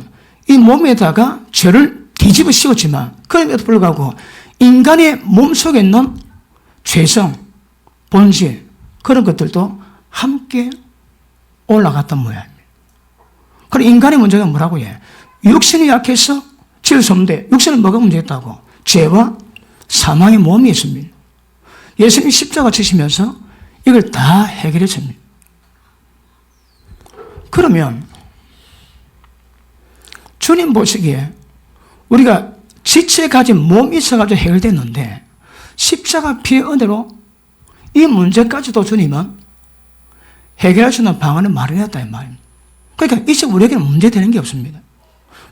이 몸에다가 죄를 뒤집어 씌웠지만 그럼에도 불구하고 인간의 몸속에 있는 죄성, 본질 그런 것들도 함께 올라갔던 모양입니다. 그럼 인간의 문제가 뭐라고 해? 육신이 약해서 지을 수 없는데 육신은 뭐가 문제였다고? 죄와 사망의 몸이 있습니다. 예수님이 십자가 지시면서 이걸 다 해결했습니다. 그러면 주님 보시기에 우리가 지체 가진 몸이 있어가지고 해결됐는데 십자가 피의 은혜로 이 문제까지도 주님은 해결할 수 있는 방안을 마련했다 이 말입니다. 그러니까 이제 우리에게는 문제되는 게 없습니다.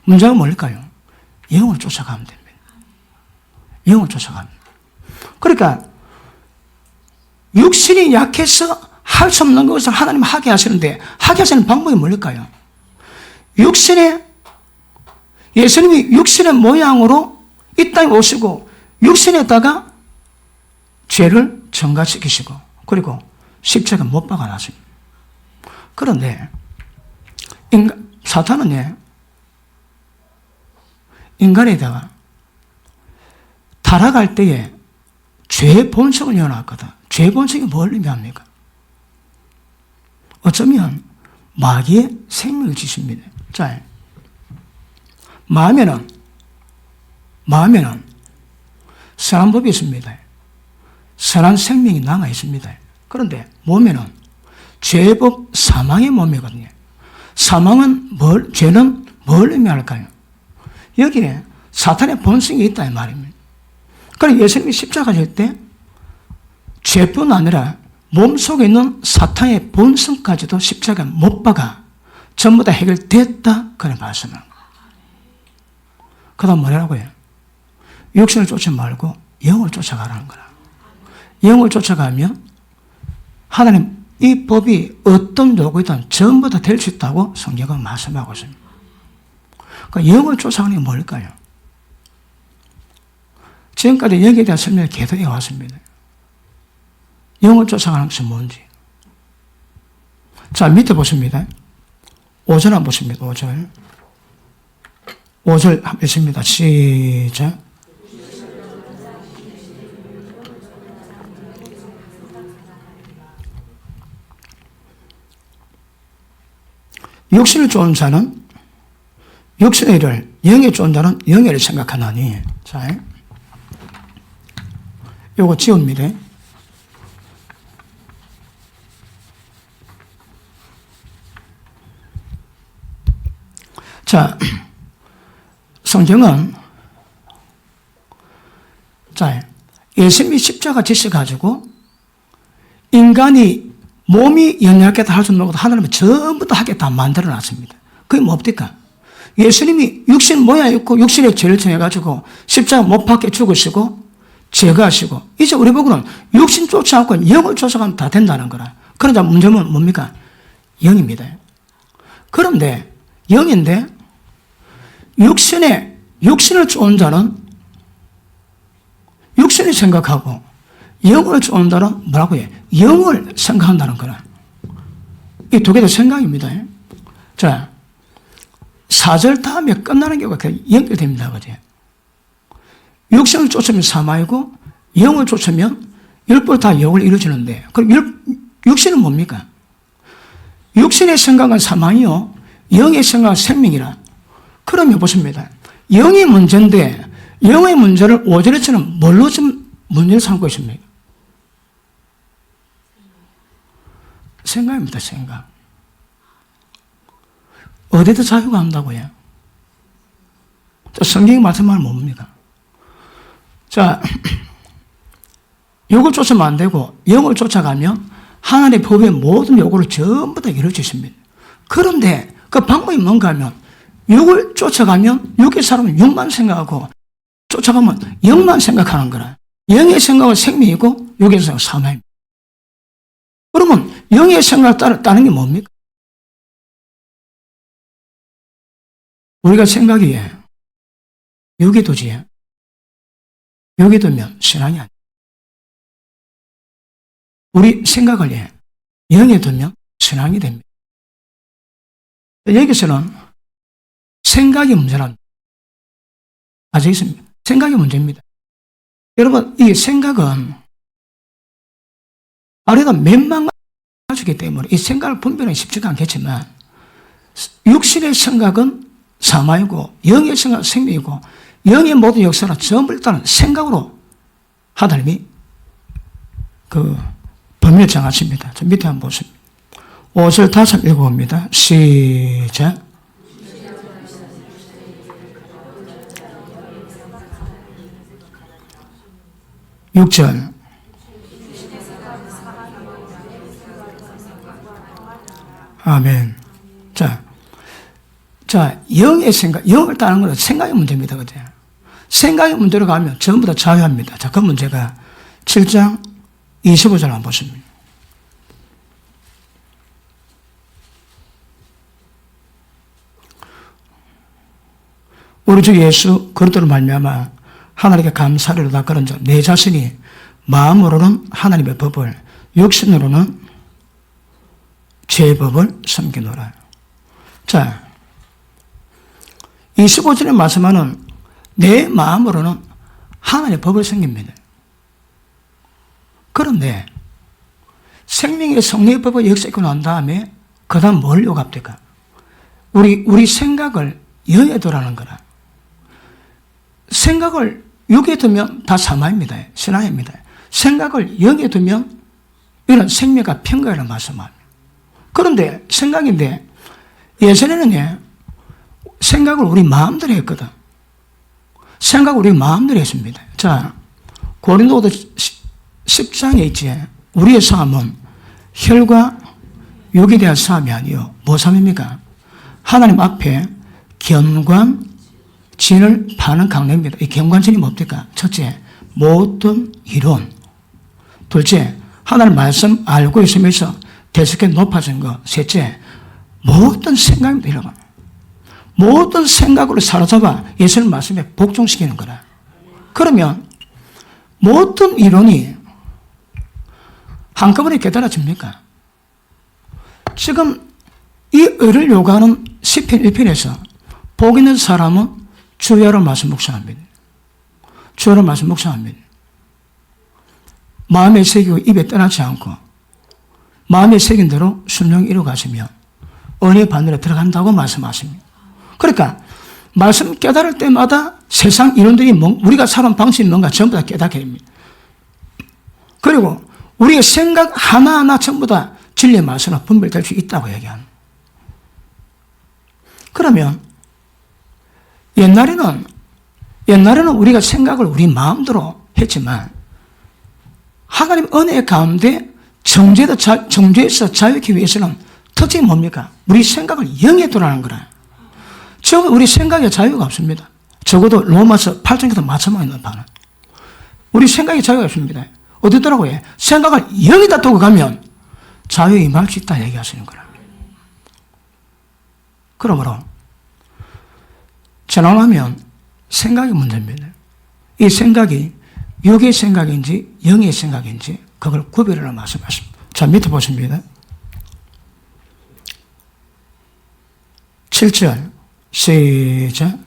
문제가 뭘까요? 영을 쫓아가면 됩니다. 영을 쫓아가면. 그러니까 육신이 약해서 할 수 없는 것을 하나님 하게 하시는데 하게 하시는 방법이 뭘까요? 예수님이 육신의 모양으로 이 땅에 오시고 육신에다가 죄를 전가시키시고 그리고 십자가 못 박아놨습니다. 그런데 사탄은 인간에다가 타락할 때에 죄의 본성을 넣어놨거든. 죄의 본성이 뭘 의미합니까? 어쩌면 마귀의 생명을 지십니다. 자, 마음에는 선한 법이 있습니다. 선한 생명이 남아 있습니다. 그런데 몸에는 죄의 법, 사망의 몸이거든요. 죄는 뭘 의미할까요? 여기에 사탄의 본성이 있다 이 말입니다. 그러니까 예수님이 십자가 질 때 죄뿐 아니라 몸속에 있는 사탄의 본성까지도 십자가 못 박아 전부 다 해결됐다 그런 말씀을. 그 다음 뭐라고 해요? 육신을 쫓지 말고 영을 쫓아가라는 거라. 영을 쫓아가면 하나님 이 법이 어떤 요구이든 전부 다 될 수 있다고 성경은 말씀하고 있습니다. 그러니까 영을 쫓아가는 게 뭘까요? 지금까지 여기에 대한 설명을 계속 해왔습니다. 영을 쫓아가는 것은 뭔지. 자, 밑에 보십니다. 5절 한번 보십니다. 5절. 5절 한번 읽습니다. 시작. 육신을 쫓는 자는 육신의 일을, 영에 쫓는 자는 영의 일을 생각하나니. 자, 요거 지웁니다. 자, 성경은 예수님이 십자가 지셔가지고 인간이 몸이 연약하다 할 수 없는 것도 하나님은 전부 다 하게 다 만들어 놨습니다. 그게 뭡니까? 예수님이 육신 모양이 있고 육신의 죄를 통해가지고 십자가 못 박혀 죽으시고 제거하시고 이제 우리 보고는 육신 쫓아가고 영을 쫓아가면 다 된다는 거라. 그러자 문제는 뭡니까? 영입니다. 그런데 영인데 육신을 쫓는 자는 육신을 생각하고 영을 쫓는 자는 뭐라고 해? 영을 생각한다는 거라. 이 두 개 다 생각입니다. 자, 4절 다음에 끝나는 경우가 연결됩니다. 그죠? 육신을 쫓으면 사망이고 영을 쫓으면 율법 다 영을 이루어지는데 그럼 육신은 뭡니까? 육신의 생각은 사망이요 영의 생각은 생명이라. 그러면 보십니다. 영이 문제인데 영의 문제를 5절에서는 뭘로 지금 문제를 삼고 있습니까? 생각입니다. 생각. 어디서 자유가 한다고요? 성경이 말씀하면 뭡니까? 자, 욕을 쫓으면 안 되고 영을 쫓아가면 하나님의 법의 모든 요구를 전부 다 이룰 수 있습니다. 그런데 그 방법이 뭔가 하면 육을 쫓아가면 육의 사람은 육만 생각하고 쫓아가면 영만 생각하는 거라. 영의 생각은 생명이고 육의 생각은 사망입니다. 그러면 영의 생각을 따르는 게 뭡니까? 우리가 생각이 육에 두지 육에 두면 신앙이 아니에요. 우리 생각을 영에 두면 신앙이 됩니다. 여기서는 생각이 문제랍니다. 아시겠습니까? 생각이 문제입니다. 여러분, 이 생각은 아래가 몇만 가지기 때문에 이 생각을 분별하기 쉽지가 않겠지만 육신의 생각은 사망이고 영의 생각은 생명이고 영의 모든 역사는 전부 일단은 생각으로 하나님이 범위를 정하십니다. 저 밑에 한번 보십니다. 5절 다시 한번 읽어봅니다. 시작. (6절) 아멘. 자, 영의 생각, 영을 따르는 것은 생각의 문제입니다. 그죠? 생각의 문제로 가면 전부 다 자유합니다. 자, 그 문제가 7장 25절 한번 보십니다. 우리 주 예수 그리스도로 말미암아 하나님께 감사를 다 그런즉 내 자신이 마음으로는 하나님의 법을 육신으로는 죄의 법을 섬기노라. 자, 25절에 말씀하는 내 마음으로는 하나님의 법을 섬깁니다. 그런데 생명의 성령의 법을 역사하고 난 다음에 그 다음 뭘 요구합니까? 우리 생각을 영에 두라는 거라. 생각을 육에 두면 다 사망입니다. 신앙입니다. 생각을 영에 두면 이런 생명과 평강이라는 말씀합니다. 그런데 생각인데 예전에는 생각을 우리 마음대로 했거든. 생각을 우리 마음대로 했습니다. 자, 고린도서 10장에 있지. 우리의 싸움은 혈과 육에 대한 싸움이 아니요. 뭐 싸움입니까? 하나님 앞에 견관, 진을 파는 강례입니다. 이 견관진이 뭡니까? 첫째, 모든 이론. 둘째, 하나님 말씀 알고 있으면서 대속에 높아진 것. 셋째, 모든 생각입니다. 여러분. 모든 생각으로 사로잡아 예수님 말씀에 복종시키는 거라. 그러면 모든 이론이 한꺼번에 깨달아집니까? 지금 이 의를 요구하는 시편 1편에서 복 있는 사람은 주야로 말씀 묵상합니다. 주야로 말씀 묵상합니다. 마음에 새기고 입에 떠나지 않고 마음에 새긴 대로 순종히 이루어가시면 은혜의 바늘에 들어간다고 말씀하십니다. 그러니까 말씀 깨달을 때마다 세상 이론들이 우리가 살아온 방식이 뭔가 전부 다 깨닫게 됩니다. 그리고 우리의 생각 하나하나 전부 다 진리의 말씀으로 분별될 수 있다고 얘기하는. 그러면 옛날에는 우리가 생각을 우리 마음대로 했지만 하나님 은혜 가운데 정죄에서 자유하기 위해서는 특징이 뭡니까? 우리 생각을 영에 두라는 거라. 지금 우리 생각에 자유가 없습니다. 적어도 로마서 8장에서 마찬가지로 있는 바는. 우리 생각에 자유가 없습니다. 어디더라고요? 생각을 영에다 두고 가면 자유에 임할 수 있다 얘기하시는 거라. 그러므로 전환하면 생각이 문제입니다. 이 생각이 육의 생각인지 영의 생각인지 그걸 구별하라고 말씀하십니다. 자, 밑에 보십니다. 7절 시작.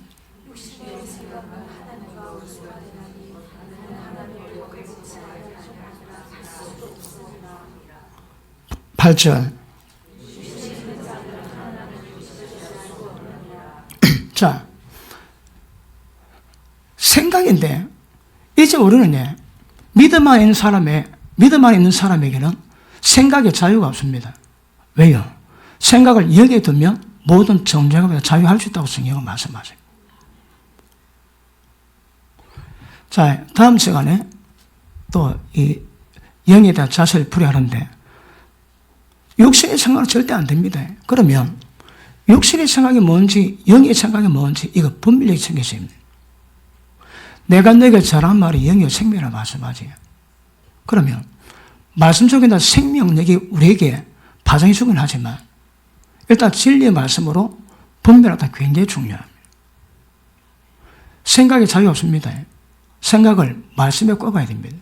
8절. 자, 생각인데, 이제 우리는 믿음 안에 있는 사람에게는 생각의 자유가 없습니다. 왜요? 생각을 여기에 두면 모든 정죄감에서 자유할 수 있다고 성경은 말씀하세요. 자, 다음 시간에 또 이 영에 대한 자세를 풀이하는데, 육신의 생각은 절대 안 됩니다. 그러면 육신의 생각이 뭔지 영의 생각이 뭔지 이거 분별력이 생기셔야 합니다. 내가 너에게 잘한 말이 영의 생명이라고 말씀하지. 그러면 말씀 속에는 생명력이 우리에게 파장이 주긴 하지만 일단 진리의 말씀으로 분별하다 굉장히 중요합니다. 생각에 자유 없습니다. 생각을 말씀에 꼽아야 됩니다.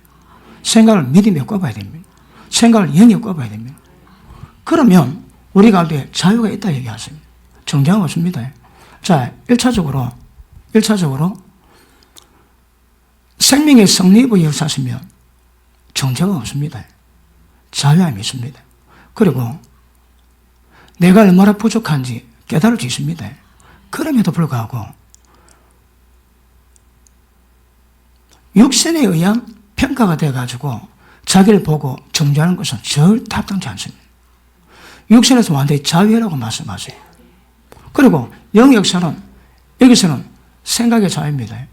생각을 믿음에 꼽아야 됩니다. 생각을 영에 꼽아야 됩니다. 그러면 우리 가운데 자유가 있다 얘기하십니다. 정죄가 없습니다. 자, 1차적으로 생명의 성립의 역사시면 정죄가 없습니다. 자유함이 있습니다. 그리고 내가 얼마나 부족한지 깨달을 수 있습니다. 그럼에도 불구하고 육신에 의한 평가가 되어가지고 자기를 보고 정죄하는 것은 절대 합당치 않습니다. 육신에서 완전히 자유라고 말씀하세요. 그리고 영의 역사는 여기서는 생각의 자유입니다.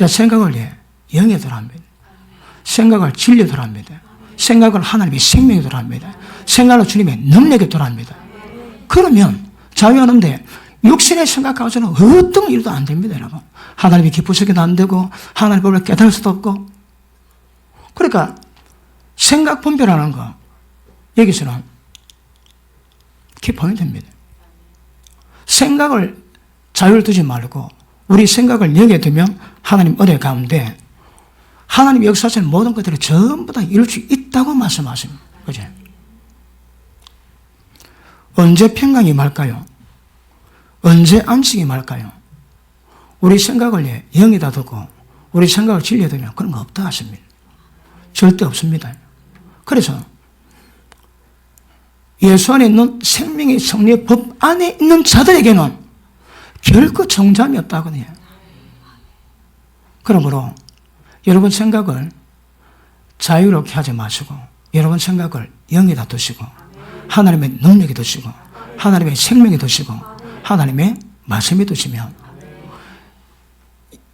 생각을 영에 들어갑니다. 생각을 진리에 들어갑니다. 생각을 하나님의 생명에 들어갑니다. 생각을 주님의 능력에 들어갑니다. 그러면 자유하는데 육신의 생각 가지고는 어떤 일도 안 됩니다, 여러분. 하나님이 기쁘시기도 안 되고 하나님의 법을 깨달을 수도 없고. 그러니까 생각 분별하는 거 여기서는 키포인트입니다. 생각을 자유를 두지 말고 우리 생각을 영에 두면 하나님 은혜 가운데 하나님 역사하시는 모든 것들을 전부 다 이룰 수 있다고 말씀하십니다. 그죠? 언제 평강이 말까요? 언제 안식이 말까요? 우리 생각을 영에다 두고 우리 생각을 진리에 두면 그런 거 없다 하십니다. 절대 없습니다. 그래서 예수 안에 있는 생명의 성리의 법 안에 있는 자들에게는 결코 정잠이 없다거든요. 그러므로 여러분 생각을 자유롭게 하지 마시고 여러분 생각을 영에다 두시고 하나님의 능력에 두시고 하나님의 생명에 두시고 하나님의 말씀에 두시면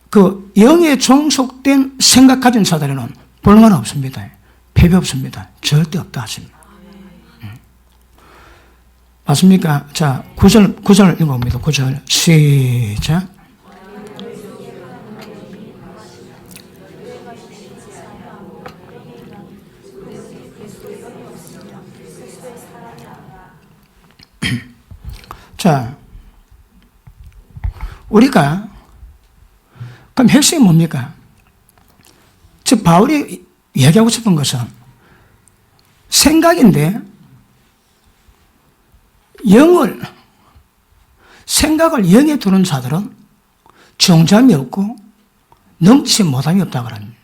그 영에 종속된 생각 가진 자들에는 불만 없습니다. 패배 없습니다. 절대 없다 하십니다. 맞습니까? 자, 9절 읽어봅니다. 9절 시작. 자, 우리가 그럼 핵심이 뭡니까? 즉 바울이 얘기하고 싶은 것은 생각인데 생각을 영에 두는 자들은 정잠이 없고 능치 못함이 없다고 합니다.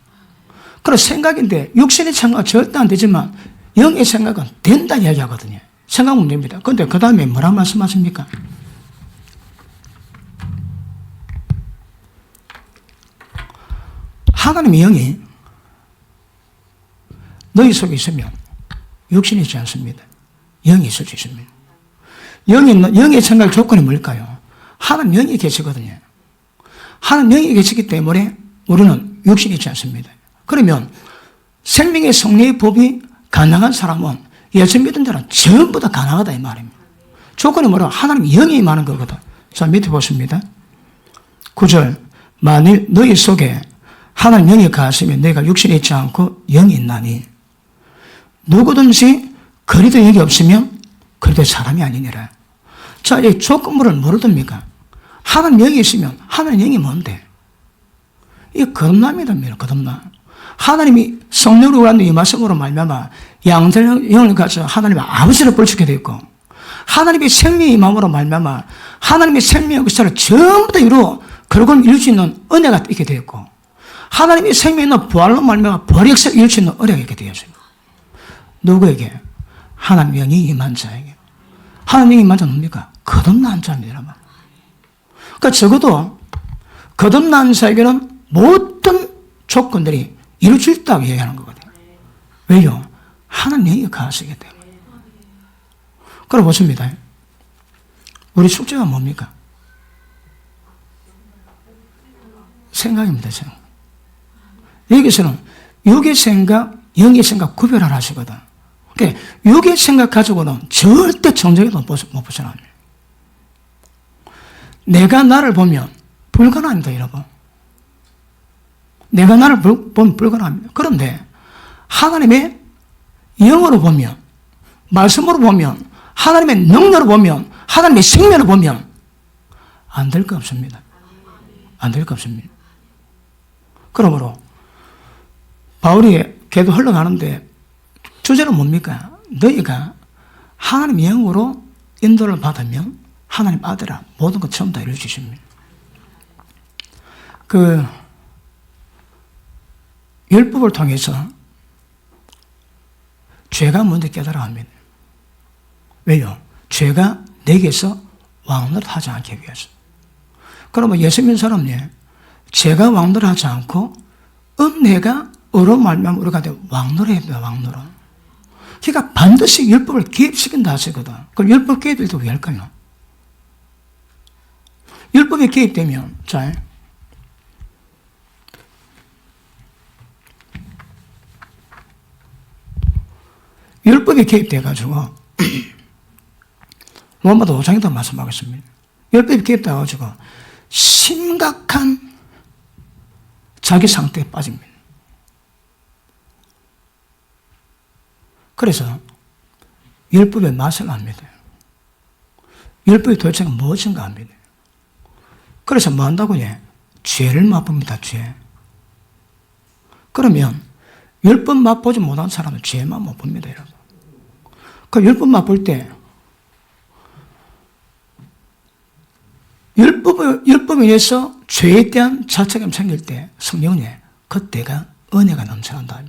그래서 생각인데 육신의 생각은 절대 안 되지만 영의 생각은 된다 이야기하거든요. 생각 문제입니다. 그런데 그 다음에 뭐라 말씀하십니까? 하나님의 영이 너희 속에 있으면 육신이 있지 않습니다. 영이 있을 수 있습니다. 영의 생각 조건이 뭘까요? 하나님 영이 계시거든요. 하나님 영이 계시기 때문에 우리는 육신이 있지 않습니다. 그러면 생명의 성리의 법이 가능한 사람은 예수 믿은 자는 전부 다 가능하다 이 말입니다. 조건이 뭐라? 하나님 영이 임하는 거거든. 자, 밑에 보십니다. 9절 만일 너희 속에 하나님 영이 가하시면 너희가 육신이 있지 않고 영이 있나니 누구든지 그리도 영이 없으면 그리도 사람이 아니니라. 자, 이 조건물을 뭐로 듭니까? 하나님 영이 있으면 하나님 영이 뭔데? 이게 거듭남이랍니다. 거듭남. 하나님이 성령으로 하는 이 말씀으로 말미암아 양들 영을 가져 하나님의 아버지를 벌추게 되어 있고 하나님의 생명이 임함으로 말미암아 하나님의 생명의 역사를 전부 다 이루어 결국은 이룰 수 있는 은혜가 있게 되었고, 하나님의 생명이 있는 부활로 말미암아 부활의 역사를 이룰 수 있는 은혜가 있게 되었습니다. 누구에게? 하나님의 영이 임한 자에게. 하나님의 영이 임한 자는 뭡니까? 거듭난 자입니다. 그러니까 적어도 거듭난 자에게는 모든 조건들이 이루어질 다 얘기하는 거거든요. 왜요? 하나님의 영이 가하시기 때문에. 그럼 보십니다. 우리 숙제가 뭡니까? 생각입니다. 생각. 여기서는 육의 생각, 영의 생각 구별을 하시거든. 그러니까 육의 생각 가지고는 절대 정적에도 못 벗어납니다. 내가 나를 보면 불가능합니다, 여러분. 내가 나를 보면 불가능합니다. 그런데 하나님의 영으로 보면, 말씀으로 보면, 하나님의 능력으로 보면, 하나님의 생명으로 보면 안 될 거 없습니다. 안 될 거 없습니다. 그러므로 바울이 계속 흘러가는데 주제는 뭡니까? 너희가 하나님 영으로 인도를 받으면 하나님 아들아 모든 것 전부 다 이룰 수 있습니다. 그 율법을 통해서 죄가 먼저 깨달아 합니다. 왜요? 죄가 내게서 왕노릇하지 않게 위해서. 그러면 예수 믿는 사람이 죄가 왕노릇하지 않고 은혜가 어로 말미암아 우리가 왕노릇해야 됩니다. 왕노릇. 그러니까 반드시 율법을 개입시킨다 하시거든. 그럼 율법 개입을 또 왜 할까요? 율법이 개입되면, 자, 율법이 개입돼가지고, 로마도 5장에도 말씀하겠습니다. 율법이 개입돼가지고, 심각한 자기 상태에 빠집니다. 그래서, 율법의 맛을 압니다. 율법이 도대체 무엇인가 합니다. 그래서 뭐 한다고요? 죄를 맛봅니다, 죄. 그러면, 율법 맛보지 못한 사람은 죄만 못 봅니다, 여러분. 그 율법 맛볼 때, 율법에 의해서 죄에 대한 자책감이 생길 때, 성령이 그때가 은혜가 넘쳐난다.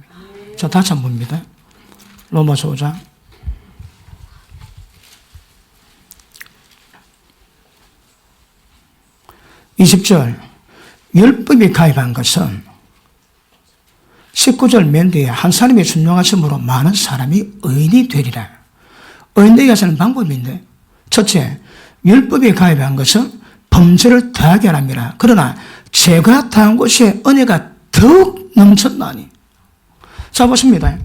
자, 다시 한 번 봅니다. 로마서 5장. 20절. 율법이 가입한 것은 19절 맨 뒤에 한 사람이 순종하심으로 많은 사람이 의인이 되리라. 의인되게 하시는 방법인데, 첫째, 율법이 가입한 것은 범죄를 더하게 하랍니다. 그러나 죄가 더한 곳에 은혜가 더욱 넘쳤나니. 자, 보십니다.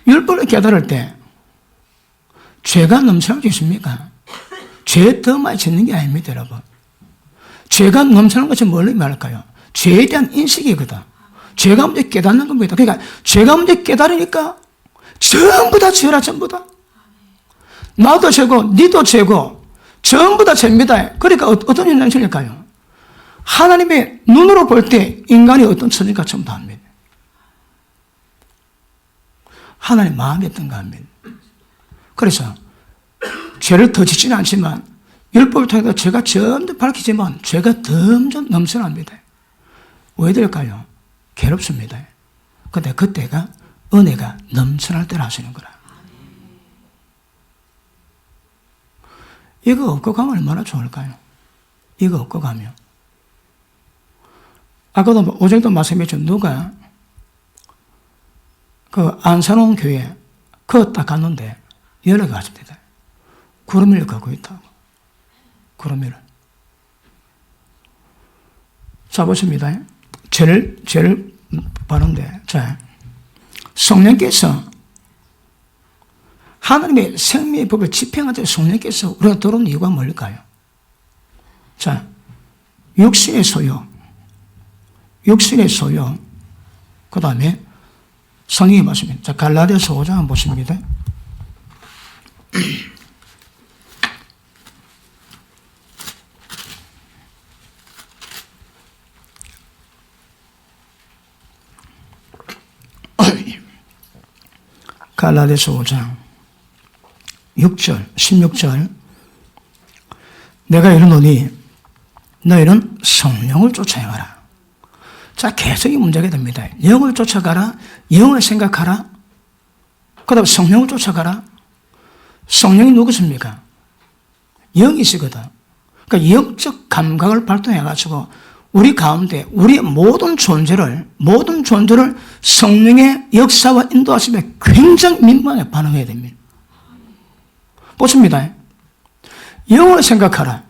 율법을 깨달을 때 죄가 넘쳐날 수 있습니까? 죄에 더 많이 짓는 게 아닙니다, 여러분. 죄가 넘쳐나는 것이 뭘 말할까요? 죄에 대한 인식이거든. 죄가 먼저 깨닫는 겁니다. 그러니까 죄가 먼저 깨달으니까 전부 다 죄라, 전부 다. 나도 죄고, 니도 죄고, 전부 다 죄입니다. 그러니까 어떤 현상이 생길까요? 하나님의 눈으로 볼 때 인간이 어떤 처지인가 전부 다 합니다. 하나님 마음이 어떤가 합니다. 그래서 죄를 더 짓지는 않지만 율법을 통해서 죄가 점점 밝히지만 죄가 점점 넘쳐납니다. 왜 될까요? 괴롭습니다. 근데 그때가 은혜가 넘쳐날 때라 하시는 거라. 이거 없고 가면 얼마나 좋을까요? 이거 없고 가면. 아까도 오전에도 말씀했죠. 누가 그 안산홍 교회 그거 딱 갔는데 연락이 왔습니다. 구름이를 걷고 있다고. 구름이를. 자, 보십니다. 죄를 바른데, 자, 성령께서 하나님의 생명의 법을 집행하듯 성령께서 우리가 들어온 이유가 뭘까요? 자, 육신의 소유, 그 다음에 성령의 말씀입니다. 자, 갈라디아서 5장 한번 보십니다. 갈라디아서 5장 6절, 16절. 내가 이르노니 너희는 성령을 쫓아 행하라. 자, 계속이 문제가 됩니다. 영을 쫓아가라, 영을 생각하라, 그 다음에 성령을 쫓아가라. 성령이 누구십니까? 영이시거든. 그러니까 영적 감각을 발동해가지고 우리 가운데 우리의 모든 존재를 성령의 역사와 인도하심에 굉장히 민감하게 반응해야 됩니다. 보십니다. 영을 생각하라.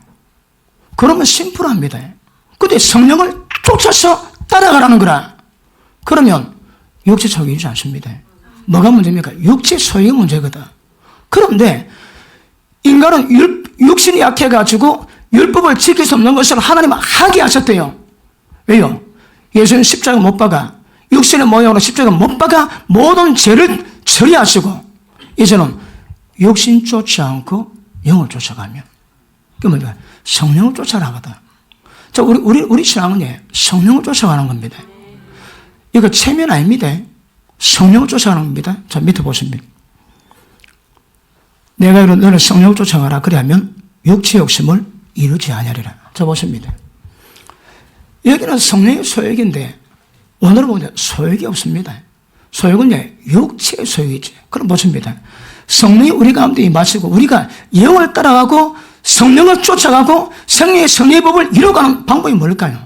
그러면 심플합니다. 근데 성령을 쫓아서 따라가라는 거라. 그러면 육체 소유이지 않습니다. 뭐가 문제입니까? 육체 소유가 문제거든. 그런데 인간은 육신이 약해가지고 율법을 지킬 수 없는 것을 하나님은 하게 하셨대요. 왜요? 예수는 십자가 못 박아 육신의 모양으로 십자가 못 박아 모든 죄를 처리하시고 이제는 육신 쫓지 않고 영을 쫓아가며 그 뭐냐? 성령을 쫓아가거든. 자, 우리 신앙은 성령을 쫓아가는 겁니다. 이거 체면 아닙니다. 성령을 쫓아가는 겁니다. 자, 밑에 보십니다. 내가 이런 너는 성령을 쫓아가라. 그리하면 육체 욕심을 이루지 아니하리라. 자, 보십니다. 여기는 성령의 소욕인데 원어로 보면 소욕이 없습니다. 소욕은 육체의 소욕이지. 그럼 보십니다. 성령이 우리 가운데 임하시고 우리가 영을 따라가고 성령을 쫓아가고 성령의 법을 이루어가는 방법이 뭘까요?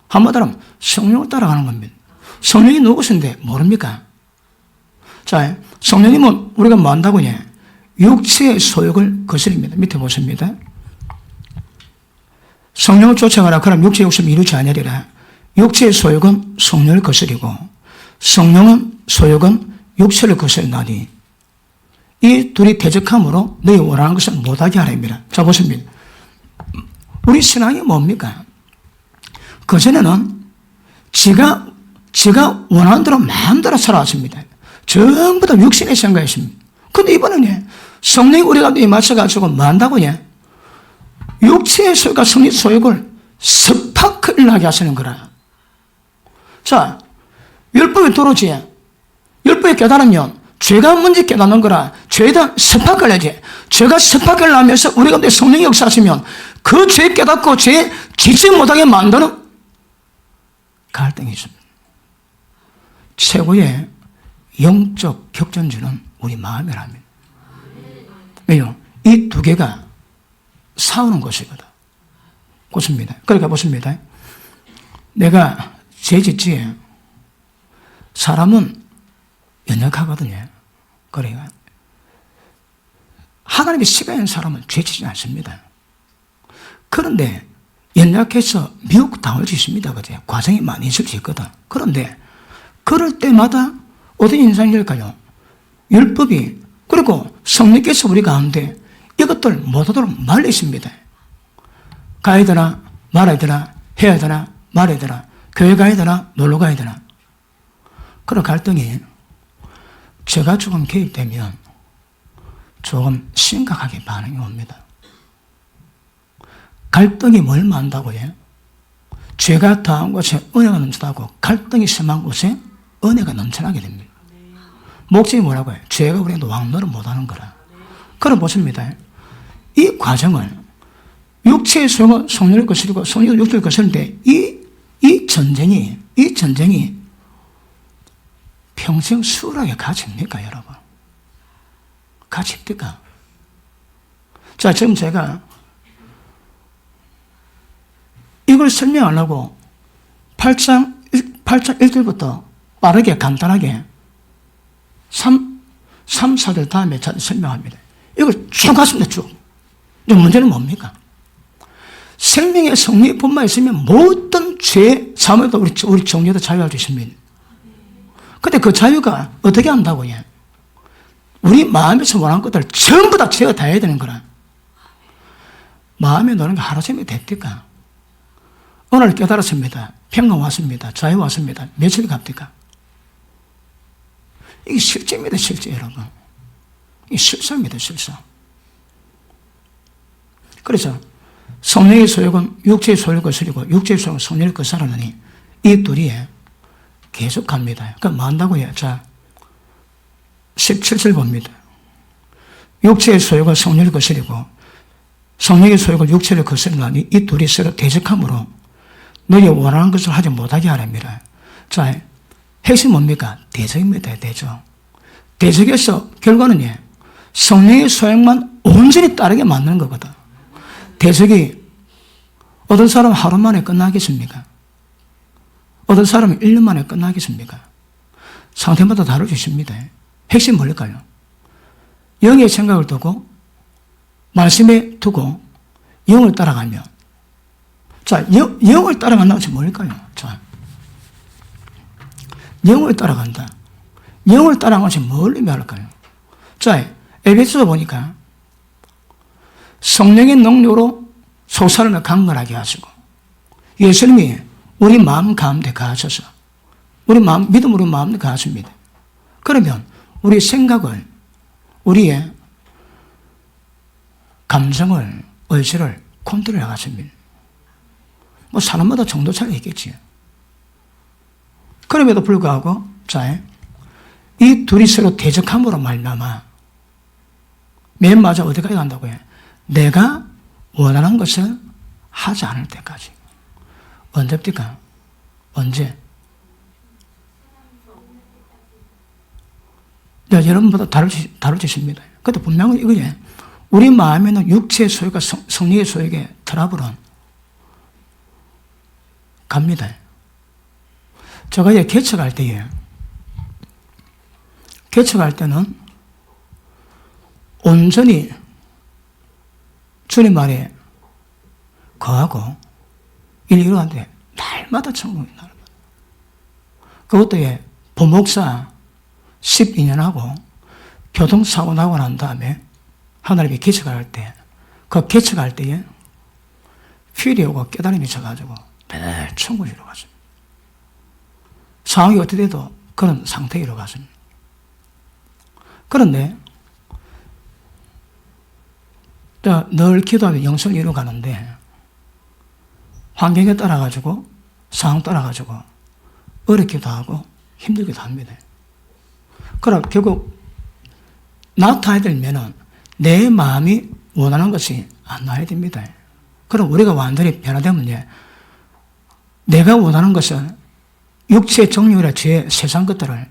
한마디로 하면 성령을 따라가는 겁니다. 성령이 누구신데 모릅니까? 자, 성령님은 우리가 뭐 한다고요? 육체의 소욕을 거스립니다. 밑에 보십니다. 성령을 쫓아가라. 그럼 육체의 욕심을 이루지 아니하리라. 육체의 소욕은 성령을 거스리고 성령은 소욕은 육체를 거스리나니 이 둘이 대적함으로 너희 원하는 것을 못하게 하랍니다. 자, 보십니다. 우리 신앙이 뭡니까? 그전에는 지가 원하는 대로 마음대로 살아왔습니다. 전부 다 육신의 생각이십니다. 근데 이번에는 성령이 우리 가운데 맞춰가지고 뭐 한다고요? 육체의 소욕과 성령의 소욕을 스파크를 나게 하시는 거라. 자, 율법이 도로지. 율법이 깨달으면 죄가 먼저 깨닫는 거라. 죄에 대한 스파크를 내지. 죄가 스파크를 나면서 우리 가운데 성령이 역사하시면 그 죄 깨닫고 죄에 지지 못하게 만드는 갈등이 있습니다. 최고의 영적 격전지는 우리 마음이랍니다. 왜요? 이 두 개가 싸우는 것이거든. 보십니다. 그러니까 보십니다. 내가 죄 짓지. 사람은 연약하거든요. 그래요. 하나님의 시간인 사람은 죄 짓지 않습니다. 그런데 연약해서 미혹당할 수 있습니다. 그죠? 과정이 많이 있을 수 있거든. 그런데 그럴 때마다 어떤 인상일까요? 율법이 그리고 성령께서 우리 가운데 이것들 못하도록 말리십니다. 가야 되나 말아야 되나 해야 되나 말아야 되나 교회 가야 되나 놀러 가야 되나 그런 갈등이 제가 조금 개입되면 조금 심각하게 반응이 옵니다. 갈등이 뭘 만다고요? 죄가 더한 곳에 은혜가 넘쳐나고 갈등이 심한 곳에 은혜가 넘쳐나게 됩니다. 목적이 뭐라고 해요? 죄가 우리가 왕노를 못하는 거라. 그럼 보십니다. 이 과정을 육체의 소용은 성령을 거스리고 성령은 육체를 거스리는데 이 전쟁이 평생 수월하게 가집니까, 여러분? 가집니까? 자, 지금 제가 이걸 설명하려고 8장 1절부터 빠르게 간단하게 3, 4절 다음에 설명합니다. 이걸 쭉 갔습니다, 쭉. 문제는 뭡니까? 생명의 성령의 분만 있으면 모든 죄, 사무에도 우리 정죄도 자유할 수 있습니다. 근데 그 자유가 어떻게 한다고요? 우리 마음에서 원하는 것들 전부 다 제가 다 해야 되는 거라. 마음에 노는 게 하루종일 됩니까? 오늘 깨달았습니다. 평강 왔습니다. 자유 왔습니다. 며칠 갑니까? 이게 실제입니다, 실제 여러분. 이게 실사입니다, 실사. 그래서 성령의 소욕은 육체의 소욕을 거스리고 육체의 소욕은 성령을 거스르느니 이 둘이 계속 갑니다. 그러니까 뭐 한다고요? 자, 17절 봅니다. 육체의 소욕은 성령을 거스리고 성령의 소욕은 육체를 거스리나니 이 둘이 서로 대적함으로 너희 원하는 것을 하지 못하게 하랍니다. 자, 핵심이 뭡니까? 대적입니다. 대적. 대적에서 결과는 성령의 소욕만 온전히 따르게 만드는 거거든. 대적이 어떤 사람은 하루 만에 끝나겠습니까? 어떤 사람은 1년 만에 끝나겠습니까? 상태마다 다르십니다. 핵심이 뭘까요? 영의 생각을 두고 말씀에 두고 영을 따라가며, 자, 영을 따라간다는 것이 뭘까요? 자, 영을 따라간다. 영을 따라가는 것이 뭘 의미할까요? 자, 에베소서 보니까 성령의 능력으로 속사람을 강건하게 하시고 예수님이 우리 마음 가운데 가하셔서 우리 마음, 믿음으로 마음을 가하십니다. 그러면 우리 생각을, 우리의 감성을, 의지를 컨트롤해 가십니다. 뭐 사람마다 정도 차이가 있겠지요. 그럼에도 불구하고 자, 이 둘이 서로 대적함으로 말미암아 맨 마저 어디까지 간다고요? 내가 원하는 것을 하지 않을 때까지. 언제입니까? 언제? 네, 여러분보다 다르십니다. 그런데 분명히 이거예요. 우리 마음에는 육체의 소유가 성령의 소유에 트러블은 갑니다. 제가 개척할 때는 온전히 주님 말에 거하고 이루는데 날마다 천국이 날마다. 그것도 부목사 12년하고 교통사고 나고 난 다음에 하나님이 개척할 때, 그 개척할 때에 필이 오고 깨달음이 있어가지고 매일 천국으로 갔습니다. 상황이 어떻게 돼도 그런 상태로 갔습니다. 그런데 늘 기도하면 영성이 이루어가는데 환경에 따라가지고 상황 따라가지고 어렵기도 하고 힘들기도 합니다. 그럼 결국 나타나야 되면은 내 마음이 원하는 것이 안 나와야 됩니다. 그럼 우리가 완전히 변화되면 내가 원하는 것은 육체의 정욕이나 죄, 세상 것들을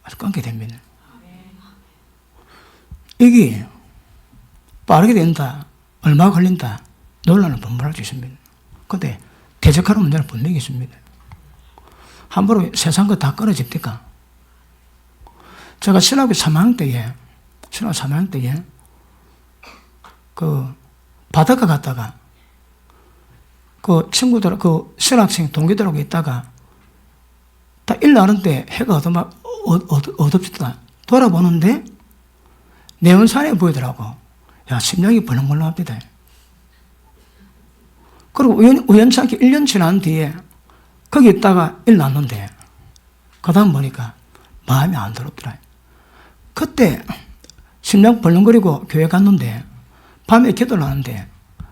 아주 끊게 됩니다. 이게 빠르게 된다, 얼마 걸린다, 논란을 분분할 수 있습니다. 그런데 대적하는 문제는 분명히 있습니다. 함부로 세상 것 다 끊어집니까? 제가 신학교 3학년 때에 그 바닷가 갔다가 그 친구들, 그 신학생 동기들하고 있다가 다 일 나는데 해가 어둡다. 돌아보는데 내온산에 보이더라고. 야, 심장이 벌렁벌렁합니다. 그리고 우연찮게 1년 지난 뒤에 거기 있다가 일 났는데 그 다음 보니까 마음이 안 더럽더라. 그때 심장 벌렁거리고 교회 갔는데 밤에 기도를 하는데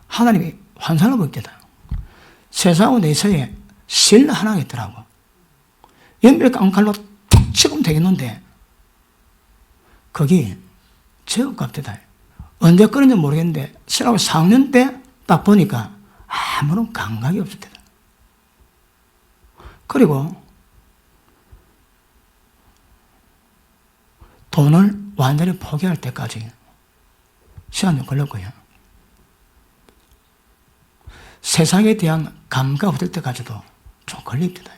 하나님이 환상을 보였다. 세상하고 내 사이에 실 하나가 있더라고. 연필 깡칼로 툭 치면 되겠는데 거기 제법 값대다. 언제 끊은지 모르겠는데 신학교 4학년 때 딱 보니까 아무런 감각이 없었다. 그리고 돈을 완전히 포기할 때까지 시간이 좀 걸렸고요. 세상에 대한 감각 없을 때까지도 좀 걸립니다.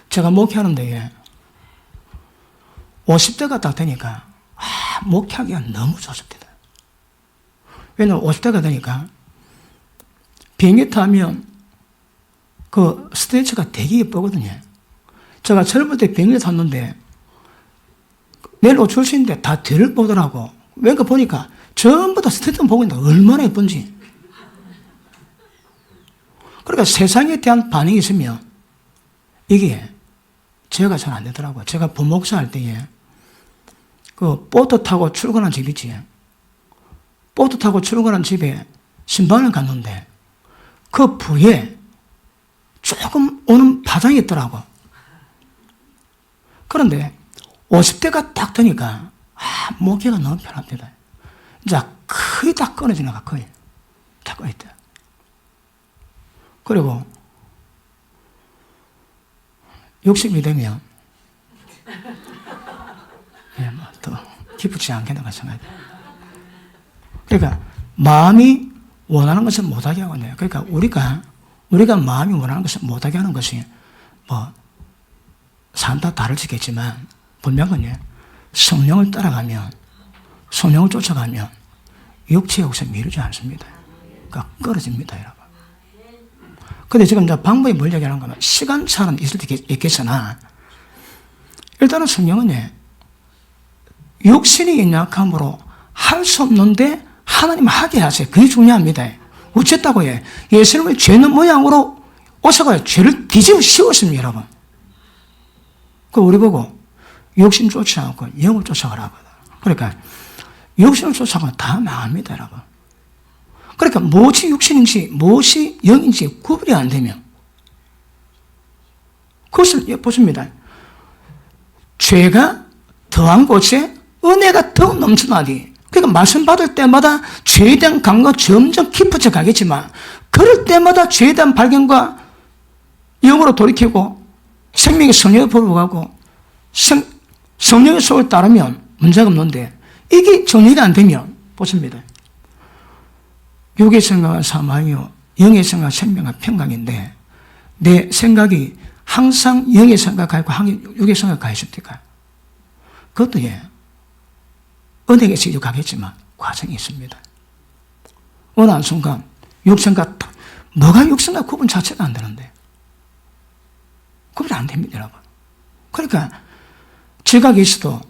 제가 목회하는데 50대가 딱 되니까 목회하기가 너무 좋습니다. 왜냐하면 50대가 되니까 비행기 타면 그 스테이지가 되게 예쁘거든요. 제가 젊을 때 비행기 탔는데 내일 옷 출신인데 다 뒤를 보더라고. 왠가 보니까 전부 다 스테이지만 보고 있는데 얼마나 예쁜지. 그러니까 세상에 대한 반응이 있으면 이게 제가 잘 안 되더라고요. 제가 부목사 할 때에 그 보트 타고 출근한 집 있지. 보트 타고 출근한 집에 신방을 갔는데 그 부에 조금 오는 파장이 있더라고. 그런데 50대가 딱 되니까 목회가 너무 편합니다. 이제 거의 다 끊어지는 거, 거의. 다 끊어있다. 그리고, 60이 되면, 더 기쁘지 않겠는가 생각합니다. 그러니까, 마음이 원하는 것을 못하게 하고 있네요. 그러니까, 우리가 마음이 원하는 것을 못하게 하는 것이, 사람 다 다르겠지만, 분명히 성령을 따라가면, 성령을 쫓아가면, 육체의 욕심을 미루지 않습니다. 그러니까 끊어집니다, 여러분. 근데 지금 이제 방법이 뭘 얘기하는 거면, 시간차는 있을 때 있겠으나, 일단은 성령은 육신이 연약함으로 할 수 없는데, 하나님 하게 하세요. 그게 중요합니다. 어쨌다고 해. 예수님을 죄는 모양으로 오셔가 죄를 뒤집어 씌웠습니다, 여러분. 그 우리 보고 욕심 쫓지 않고 영을 쫓아가라고. 그러니까 욕심을 쫓아가면 다 망합니다, 여러분. 그러니까 무엇이 육신인지 무엇이 영인지 구분이 안 되면 그것을 보십니다. 죄가 더한 곳에 은혜가 더욱 넘쳐나니, 그러니까 말씀 받을 때마다 죄에 대한 감각가 점점 깊어져 가겠지만, 그럴 때마다 죄에 대한 발견과 영으로 돌이키고 생명의 성령을 보고 성령의 속을 따르면 문제가 없는데, 이게 정리가 안 되면 보십니다. 육의 생각은 사망이요 영의 생각은 생명과 평강인데, 내 생각이 항상 영의 생각하고 육의 생각가 있을 때가, 그것도 은혜가 있어 가겠지만 과정이 있습니다. 어느 한순간 육생과 뭐가 육생과 구분 자체가 안 되는데, 구분이 안 됩니다, 여러분. 그러니까 지각이 있어도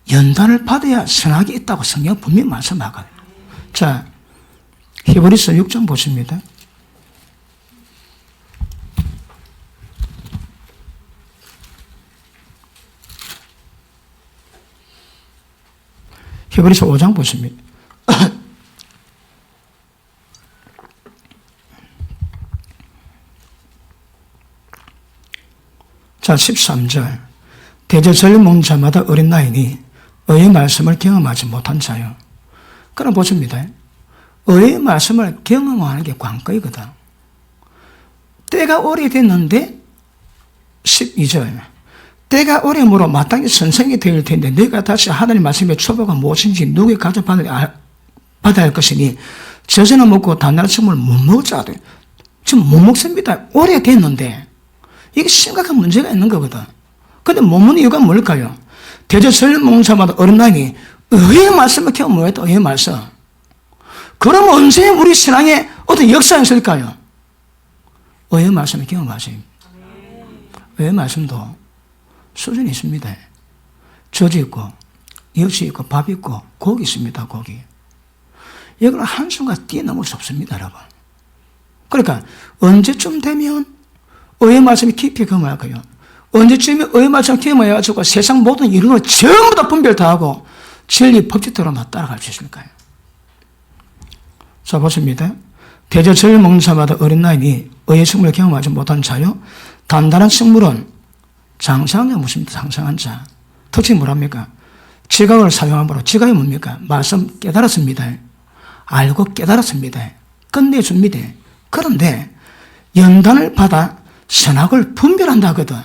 연단을 받아야 선악이 있다고 성경 분명히 말씀하거든요. 자, 히브리서 6장 보십니다. 히브리서 5장 보십니다. 자, 13절. 대제설을 먹는 자마다 어린 나이니 의의 말씀을 경험하지 못한 자요. 그럼 보십니다. 의의 말씀을 경험하는 게 관건이거든. 때가 오래됐는데, 12절. 때가 오래므로 마땅히 선생이 될 텐데 너희가 다시 하나님 말씀의 초보가 무엇인지 누구의 가져 받아야 할 것이니, 저제는 먹고 단단한 식물을 못 먹을 자들. 지금 못 먹습니다. 오래됐는데 이게 심각한 문제가 있는 거거든. 근데 못 먹는 이유가 뭘까요? 대제설 먹는 자마다 어린 나이니 의의 말씀을 경험했다. 의의 말씀. 그럼 언제 우리 신앙에 어떤 역사가 있을까요? 의의 말씀을 경험하지. 의의 말씀도 수준이 있습니다. 젖이 있고 엿이 있고 밥 있고 고기 있습니다. 고기. 이걸 한순간 뛰어넘을 수 없습니다, 여러분. 그러니까 언제쯤 되면 의의 말씀이 깊이 경험할까요? 언제쯤에 의의 말씀을 경험해가지고 세상 모든 이론을 전부 다 분별 다 하고 진리 법칙대로 다 따라갈 수 있을까요? 자, 보십니다. 대제설을 먹는 자마다 어린 나이니 의의 식물을 경험하지 못한 자요. 단단한 식물은 장성한 자 묻습니다. 장성한 자. 특징이 뭐랍니까? 지각을 사용함으로, 지각이 뭡니까? 말씀 깨달았습니다. 알고 깨달았습니다. 끝내줍니다. 그런데 연단을 받아 선악을 분별한다거든.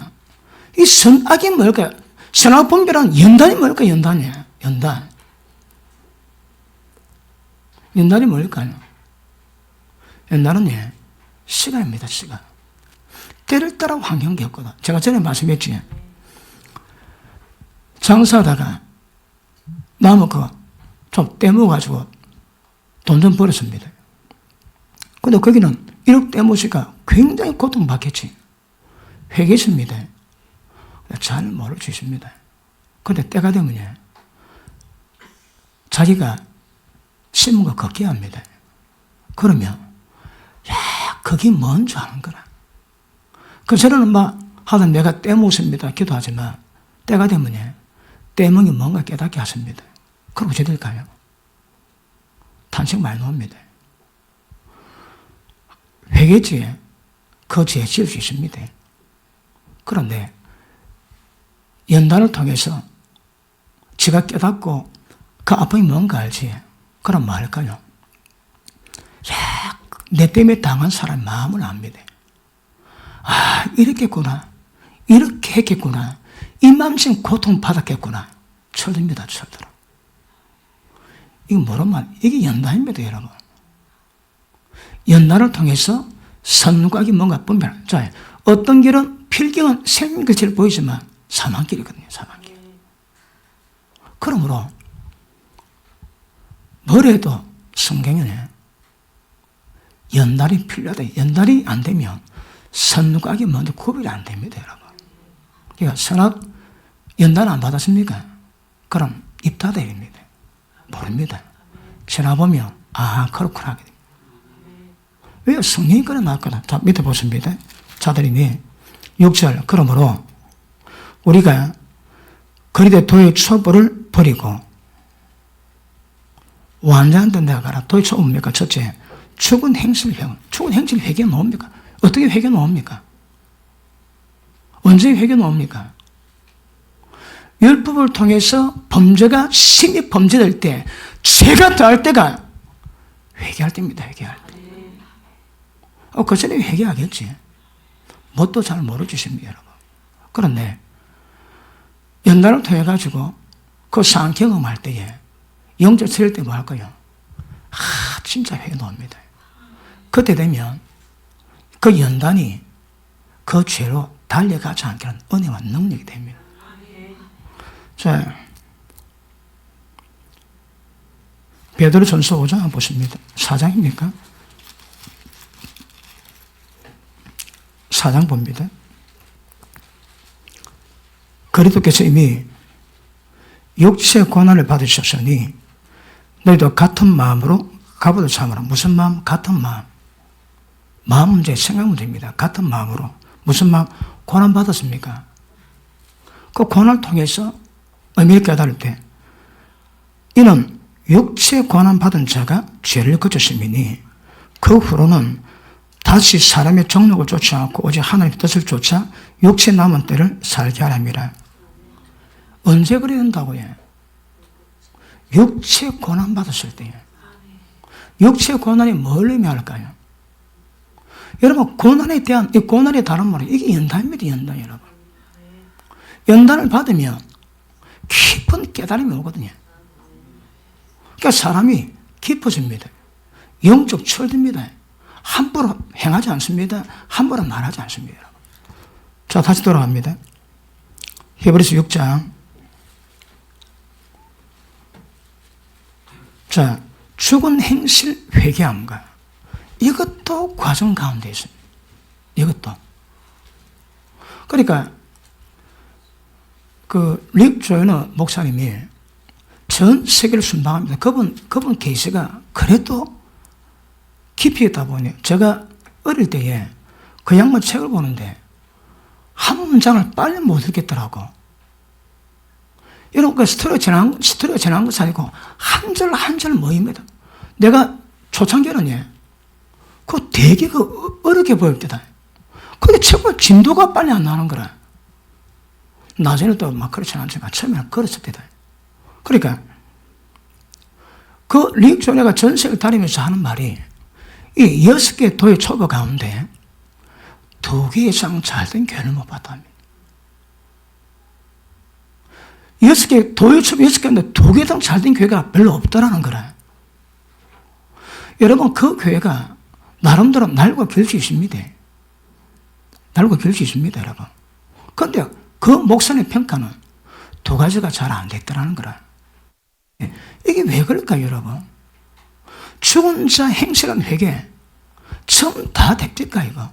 이 선악이 뭘까요? 선악 분별한 연단이 뭘까요? 연단이에요. 연단. 연단이 뭘까요? 연단은 시간입니다. 시간. 때를 따라 환경이 없거든. 제가 전에 말씀했지. 장사하다가 남은 거 좀 떼먹어가지고 돈 좀 벌었습니다. 근데 거기는 1억 떼먹으니까 굉장히 고통받겠지. 회개했습니다. 잘 모를 수 있습니다. 근데 때가 되면 자기가 심은 거 걷게 합니다. 그러면 그게 뭔지 아는 거라. 그 저는 하다 내가 떼먹습니다. 기도하지만 때가 되면 떼먹이 뭔가 깨닫게 하십니다. 그럼 어찌 될까요? 탄식 많이 나옵니다. 회개지에 그 죄 지을 수 있습니다. 그런데 연단을 통해서 지가 깨닫고 그 아픔이 뭔가 알지. 그럼 뭐 할까요? 야, 내 때문에 당한 사람 마음을 압니다. 아, 이렇겠구나. 이렇게 했겠구나. 이맘쯤 고통받았겠구나. 철듭니다, 철들어. 이거 뭐란 말? 이게 연단입니다, 여러분. 연단을 통해서 선각이 뭔가 분별. 자, 어떤 길은 필경은 생명빛을 보이지만 사망길이거든요, 사망길. 그러므로 뭐래도 성경에는 연달이 필요하다. 연달이 안 되면 선각이 먼저 구별이 안 됩니다, 여러분. 그러니까 선악 연단 안 받았습니까? 그럼 입 닫아야 됩니다. 모릅니다. 지나보면 아, 그렇구나 하게 됩니다. 왜? 성령이 끌어놨거든. 자, 밑에 보십니다. 자들이니 6절. 그러므로 우리가 그리되 도의 촛불을 버리고 완전한 데 내가라. 도의 촛불 뭡니까? 첫째, 죽은 행실 회개. 죽은 행실 회개 뭡니까? 어떻게 회개 나옵니까? 언제 회개 나옵니까? 율법을 통해서 범죄가 심히 범죄될 때, 죄가 더할 때가 회개할 때입니다. 회개할 때. 그 전에 회개하겠지. 뭣도 잘 모르주십니다, 여러분. 그런데 연단을 통해 가지고 그 상황 경험할 때에 영적 세일 때 뭐 할까요? 진짜 회개 나옵니다. 그때 되면 그 연단이 그 죄로 달려가지 않게 하는 은혜와 능력이 됩니다. 자, 베드로전서 5장 한번 보십니다. 4장입니까? 4장 봅니다. 그리스도께서 이미 육체의 고난을 받으셨으니 너희도 같은 마음으로 가보도 참으라. 무슨 마음? 같은 마음. 마음 문제, 생각 문제입니다. 같은 마음으로. 무슨 마음? 고난 받았습니까? 그 고난을 통해서 의미를 깨달을 때 이는 육체 고난 받은 자가 죄를 거쳤음이니 그 후로는 다시 사람의 정욕을 쫓지 않고 오직 하나님의 뜻을 쫓아 육체 남은 때를 살게 하랍니다. 언제 그래야 된다고요? 육체 고난 받았을 때요. 육체 고난이 뭘 의미할까요? 여러분, 고난에 대한, 이 고난의 다른 말은 이게 연단입니다, 연단, 여러분. 연단을 받으면 깊은 깨달음이 오거든요. 그러니까 사람이 깊어집니다. 영적 철듭니다. 함부로 행하지 않습니다. 함부로 말하지 않습니다. 자, 다시 돌아갑니다. 히브리서 6장. 자, 죽은 행실 회개함과 이것도 과정 가운데 있습니다. 이것도. 그러니까 릭 조이너 목사님이 전 세계를 순방합니다. 그분 케이스가 그래도 깊이 있다 보니 제가 어릴 때에 그 양반 책을 보는데 한 문장을 빨리 못 읽겠더라고. 여러분, 스토리가 지난 것이 아니고 한 절 한 절 모입니다. 내가 초창기는 그 되게 어렵게 보일 때다. 근데 정말 진도가 빨리 안 나는 거라. 나중에는 또 막 그렇지 않지만 처음에는 그랬을 때다. 그러니까 그 릭 조네가 전세를 다니면서 하는 말이 이 6개 도의 초보 가운데 2개 이상 잘된 교회를 못 봤답니다. 6개, 도의 초보 6개인데 2개 이상 잘된 교회가 별로 없더라는 거라. 여러분, 그 교회가 나름대로 날고 길 수 있습니다. 날고 길 수 있습니다, 여러분. 그런데 그 목사님 평가는 2가지가 잘 안 됐더라는 거라. 이게 왜 그럴까요, 여러분? 죽은 자 행실한 회개 처음 다 됩니까, 이거?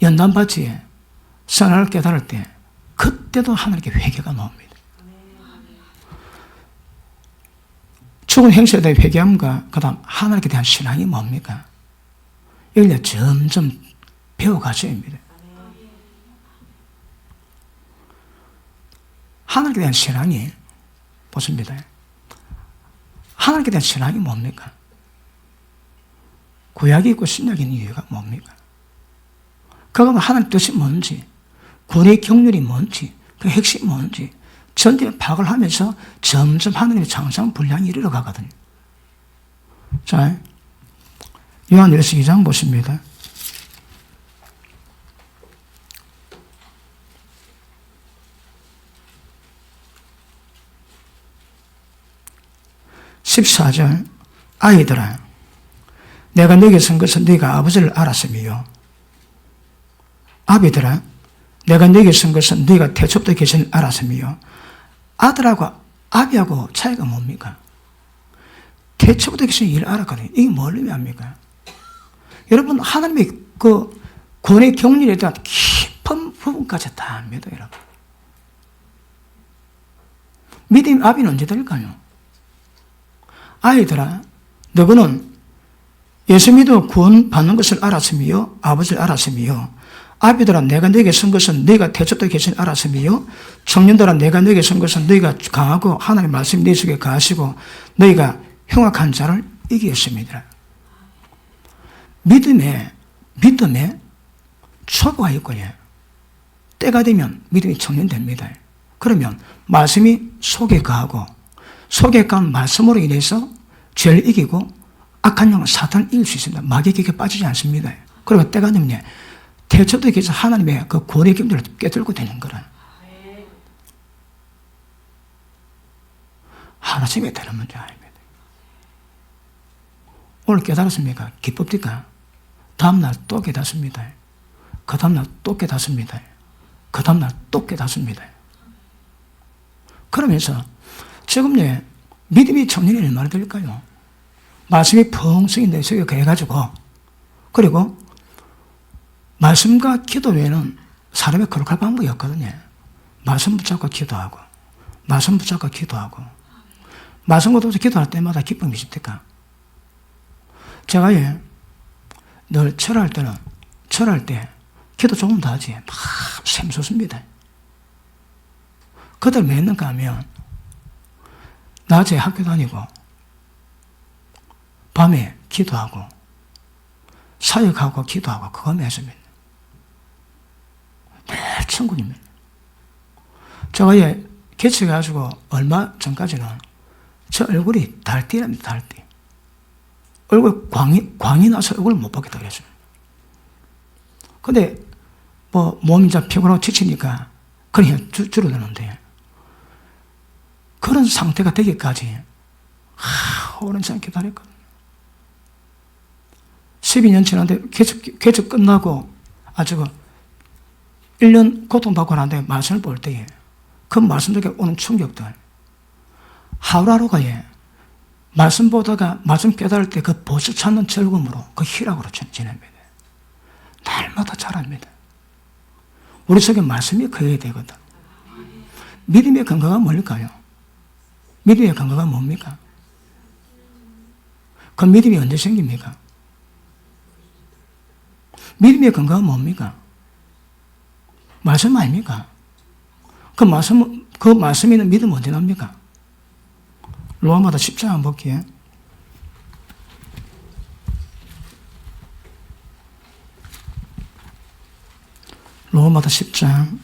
연단받지 선을 깨달을 때 그때도 하나님께 회개가 나옵니다. 죽은 행실에 대한 회개함과 그 다음 하나님께 대한 신앙이 뭡니까? 이걸 점점 배워가셔야 합니다. 하나님께 대한 신앙이 보십니다. 하나님께 대한 신앙이 뭡니까? 구약이 있고 신약이 있는 이유가 뭡니까? 그거는 하나님 뜻이 뭔지, 구원의 경륜이 뭔지 그 핵심이 뭔지 전체 파악을 하면서 점점 하나님의 창상 분량이 이르러 가거든요. 자, 요한일서 2장 보십니다. 14절 아이들아 내가 너에게 쓴 것은 네가 아버지를 알았으며 아비들아 내가 너에게 쓴 것은 네가 태초부터 계신 알았으며 아들하고 아비하고 차이가 뭡니까? 태초부터 계신 일을 알았거든요. 이게 뭘 의미합니까? 여러분 하나님의 그 권의 경륜에 대한 깊은 부분까지 다 압니다. 여러분 믿음 아비는 언제 될까요? 아이들아 너희는 예수 믿어 구원 받는 것을 알았으며 아버지를 알았으며 아비들아 내가 너에게 쓴 것은 너희가 태초부터 계신 알았으며 청년들아 내가 너에게 쓴 것은 너희가 강하고 하나님의 말씀이 네 속에 가시고 너희가 흉악한 자를 이기었습니다. 믿음에 초보가 있고요. 때가 되면 믿음이 청년됩니다. 그러면 말씀이 속에 가고 속에 간 말씀으로 인해서 죄를 이기고 악한 영은 사탄을 이길 수 있습니다. 마귀에게 빠지지 않습니다. 그리고 때가 되면 태초부터 계신 하나님의 그 권의 경륜을 깨뜨리고 되는 거라. 하나님의 되는 문제 아닙니다. 오늘 깨달았습니까? 기쁩니까? 다음날 또 깨닫습니다. 그 다음날 또 깨닫습니다. 그 다음날 또 깨닫습니다. 그러면서 지금 믿음이 청년이 얼마나 될까요? 말씀이 풍성히 내 속에 거해가지고 그리고 말씀과 기도 외에는 사람의 거룩할 방법이 없거든요. 말씀 붙잡고 기도하고 말씀 붙잡고 기도하고 말씀 붙잡고 기도할 때마다 기쁨이 있습니까? 제가 늘 철할 때 기도 조금 더 하지 막 샘솟습니다. 그들 왜 했는가 하면 낮에 학교 다니고 밤에 기도하고 사역하고 기도하고 그거만 했습니다. 늘 천국입니다. 제가 개척해가지고 얼마 전까지는 저 얼굴이 달띠랍니다. 달띠. 얼굴 광이 나서 얼굴을 못 보겠다 그랬어요. 근데 몸이 이제 피곤하고 지치니까 그냥 줄어드는데 그런 상태가 되기까지 오랜 시간 기다렸거든요. 12년 지났는데 개척 끝나고 아주 1년 고통받고 나는데 말씀을 볼 때에 그 말씀 속에 오는 충격들 하루하루가 말씀 보다가 말씀 깨달을 때 그 보수 찾는 즐거움으로 그 희락으로 지냅니다. 날마다 자랍니다. 우리 속에 말씀이 커야 되거든. 믿음의 근거가 뭘까요? 믿음의 근거가 뭡니까? 그 믿음이 언제 생깁니까? 믿음의 근거가 뭡니까? 말씀 아닙니까? 그 말씀 있는 믿음 언제 납니까? 로마마다 10장 한번 볼게요. 로마마다 10장.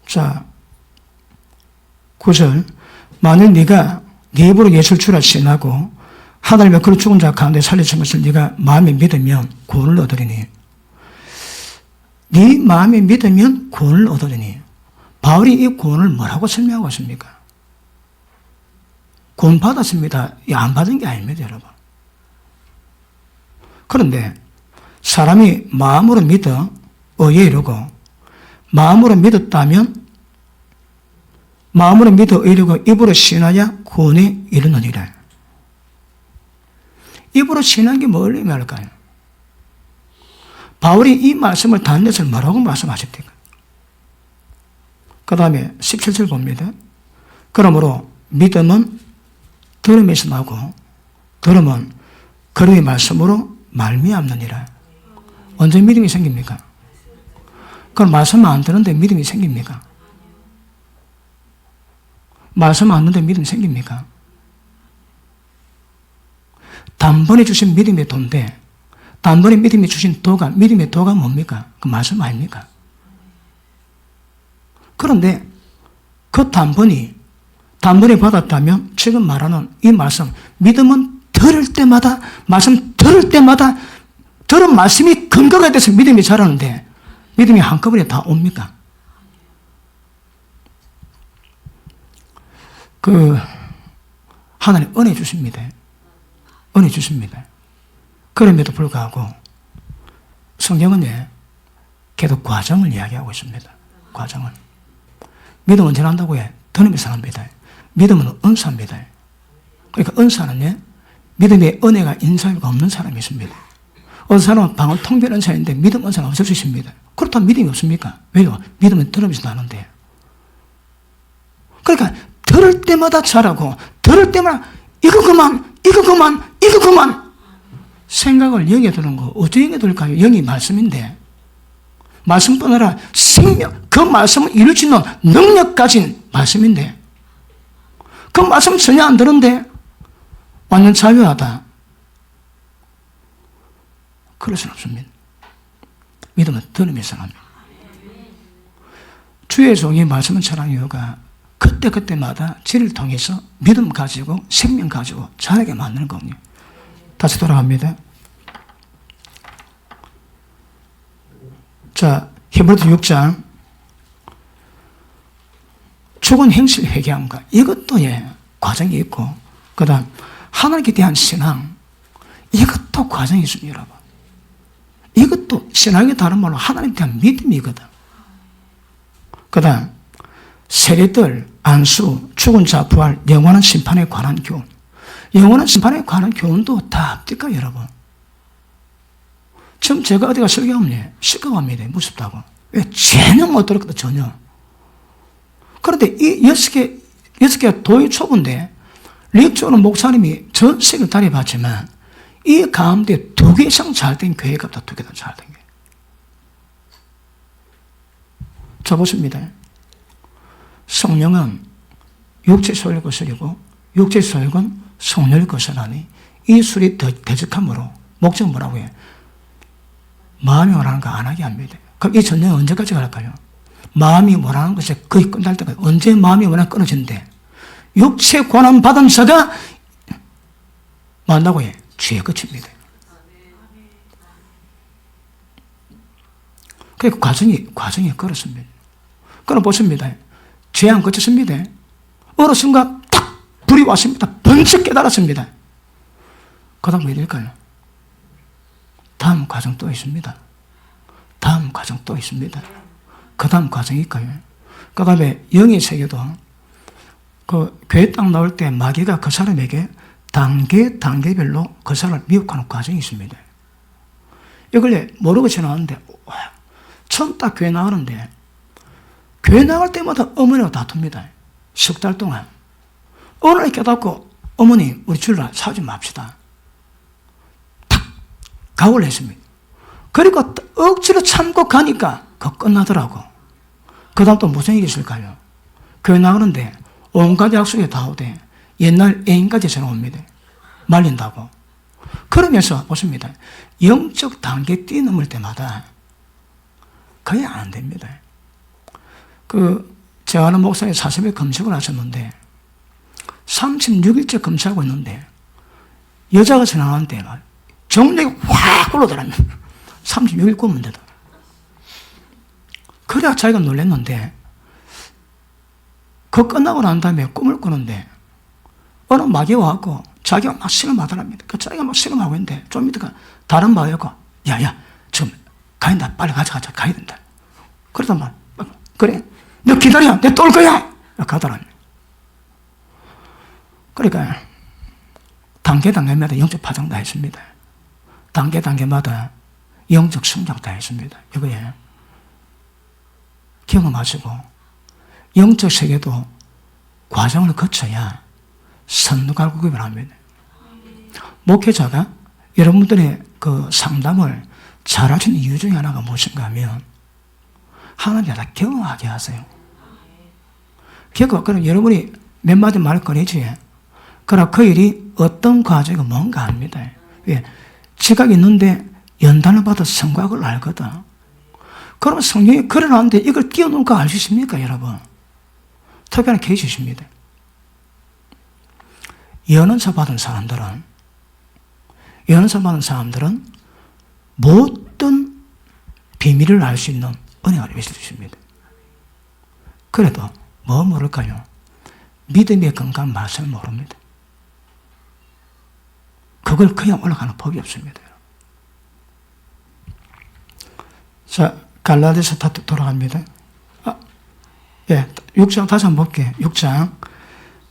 자, 9절. 만일 네가 네 입으로 예수를 주라 시인하고 하늘며 그를 죽은 자 가운데 살리신 것을 네가 마음에 믿으면 구원을 얻으리니. 네 마음에 믿으면 구원을 얻으리니. 바울이 이 구원을 뭐라고 설명하고 있습니까? 구원 받았습니다. 안 받은 게 아닙니다, 여러분. 그런데 사람이 마음으로 믿어 의에 이르고 마음으로 믿었다면 마음으로 믿어 이르고 입으로 시인하여 구원에 이르느니라. 입으로 시인한 게 뭘 의미할까요? 바울이 이 말씀을 단넷을 뭐라고 말씀하셨대요? 그 다음에 17절 봅니다. 그러므로 믿음은 들음에서 나고 들음은 그의 말씀으로 말미암느니라. 언제 믿음이 생깁니까? 그럼 말씀 안 듣는데 믿음이 생깁니까? 말씀 안 듣는데 믿음이 생깁니까? 단번에 주신 믿음의 도인데, 단번에 믿음이 주신 도가, 믿음의 도가 뭡니까? 그 말씀 아닙니까? 그런데 그 단번에 받았다면 지금 말하는 이 말씀, 믿음은 들을 때마다, 말씀 들을 때마다 들은 말씀이 근거가 돼서 믿음이 자라는데 믿음이 한꺼번에 다 옵니까? 하나님 은혜 주십니다. 은혜 주십니다. 그럼에도 불구하고 성경은 계속 과정을 이야기하고 있습니다. 과정을. 믿음은 언제 난다고 해? 들으면서 납니다. 믿음은 은사입니다. 그러니까 은사는 믿음의 은혜가 인사가 없는 사람이 있습니다. 어떤 사람은 방언 통변 은사인데 믿음 은사가 없을 수 있습니다. 그렇다면 믿음이 없습니까? 왜요? 믿음은 들으면서 나는데. 그러니까 들을 때마다 잘하고 들을 때마다 이거 그만 생각을 영에 드는 거 어떻게 영에 들까요? 영이 말씀인데 말씀뿐 아니라 생명, 그 말씀을 이룰 수 있는 능력 가진 말씀인데 그 말씀 전혀 안 들은데 완전 자유하다. 그럴 수는 없습니다. 믿음은 들으면서 합니다. 주의 종이 말씀을 전하는 이유가 그때마다 지를 통해서 믿음 가지고 생명 가지고 자라게 만드는 겁니다. 다시 돌아갑니다. 자, 히브리서 6장 죽은 행실 회개함과 이것도 과정이 있고 그 다음 하나님께 대한 신앙 이것도 과정이 있습니다. 여러분. 이것도 신앙의 다른 말로 하나님께 대한 믿음이거든. 그 다음 세례들, 안수, 죽은 자 부활, 영원한 심판에 관한 교훈. 영원한 심판에 관한 교훈도 다 합니까 여러분? 지금 제가 어디가 설교하면 실감합니다. 무섭다고. 왜? 전혀 못 들었거든 전혀. 그런데 이 6개 도의 초보인데 릭조는 목사님이 전 세계를 다녀봤지만 이 가운데 2개 이상 잘된 교회가 없다. 2개 다 잘된 교회. 자 보십니다. 성령은 육체 소유의 것이고 육체 소유는 성령의 것이라니 이 술이 대적함으로 목적은 뭐라고 해요? 마음이 원하는 거 안 하게 합니다. 그럼 이 전쟁은 언제까지 갈까요? 마음이 원하는 것이 거의 끝날 때까지. 언제 마음이 원하는 끊어지는데 육체 권한 받은 자가 만나고 해. 죄의 끝입니다. 그러니까 과정이 그렇습니다. 그럼 보십니다. 죄 안 거쳤습니다. 어느 순간 탁 불이 왔습니다. 번쩍 깨달았습니다. 그 다음 왜 될까요? 다음 과정 또 있습니다. 다음 과정 또 있습니다. 그 다음 과정이 있까요? 그 다음에 영의 세계도 그 교회 딱 나올 때 마귀가 그 사람에게 단계별로 그 사람을 미혹하는 과정이 있습니다. 이걸 모르고 지나왔는데 처음 딱 교회 나가는데 교회 나갈 때마다 어머니와 다툽니다. 10달 동안. 어느 날 깨닫고 어머니 우리 주일날 사오지 맙시다. 탁 각오를 했습니다. 그리고 억지로 참고 가니까 그거 끝나더라고. 그 다음 또 무슨 일이 있을까요? 교회 나가는데 온갖 약속이 다 오대. 옛날 애인까지 전화 옵니다. 말린다고. 그러면서 보십니다. 영적 단계 뛰어넘을 때마다 거의 안 됩니다. 제가 아는 목사님 40일 금식을 하셨는데 36일째 금식하고 있는데 여자가 전화하는데 정력이 확 올라더랍니다. 36일 굶는데도. 그래야 자기가 놀랐는데 그거 끝나고 난 다음에 꿈을 꾸는데 어느 마귀가 와갖고 자기가 막 실험하더랍니다. 그 자기가 막 실험하고 있는데 좀 이따가 다른 마귀가 야야 지금 가야 된다. 빨리 가야 된다. 그러다 말 그래 너 기다려 내 또 올 거야 가더랍니다. 그러니까 단계마다 영적 파장 다 했습니다. 단계마다 영적 성장 다 했습니다. 이거에 경험하시고 영적 세계도 과정을 거쳐야 선루갈구급을 합니다. 목회자가 여러분들의 그 상담을 잘하시는 이유 중에 하나가 무엇인가 하면 하나님 다 경험하게 하세요. 그럼 여러분이 몇 마디 말 꺼내지. 그러나 그 일이 어떤 과정이 뭔가 압니다. 왜? 지각이 있는데 연단을 받아 성곽을 알거든. 그러면 성경이 그려놨는데 이걸 끼워놓은 거 알 수 있습니까, 여러분? 특별한 케이스입니다. 예언서 받은 사람들은 모든 비밀을 알 수 있는 은혜가 있을 수 있습니다. 그래도 뭐 모를까요? 믿음의 건강 맛을 모릅니다. 그걸 그냥 올라가는 법이 없습니다. 자, 갈라디아서 돌아갑니다. 6장 다시 한번 볼게요. 6장.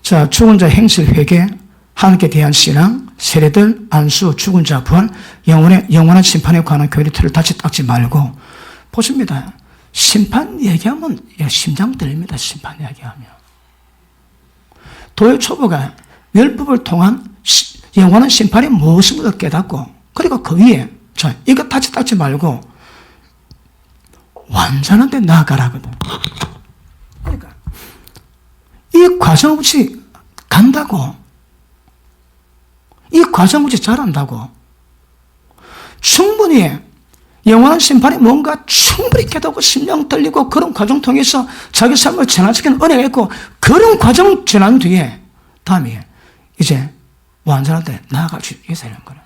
자, 죽은 자 행실 회개, 하나님께 대한 신앙, 세례들, 안수, 죽은 자 부활, 영원한 심판에 관한 교리 틀을 다시 닦지 말고. 보십니다. 심판 얘기하면 심장 떨립니다. 심판 얘기하면. 도의 초보가 율법을 통한 영원한 심판이 무엇인가 깨닫고, 그리고 그 위에, 자, 이거 다시 닦지 말고, 완전한 데 나아가라거든. 그러니까, 이 과정 없이 간다고, 이 과정 없이 잘한다고, 충분히 영원한 심판이 뭔가 충분히 깨닫고 심령 떨리고 그런 과정 통해서 자기 삶을 전환시키는 은혜가 있고, 그런 과정 지난 뒤에 다음에 이제 완전한 데 나아갈 수 있어야 하는 거예요.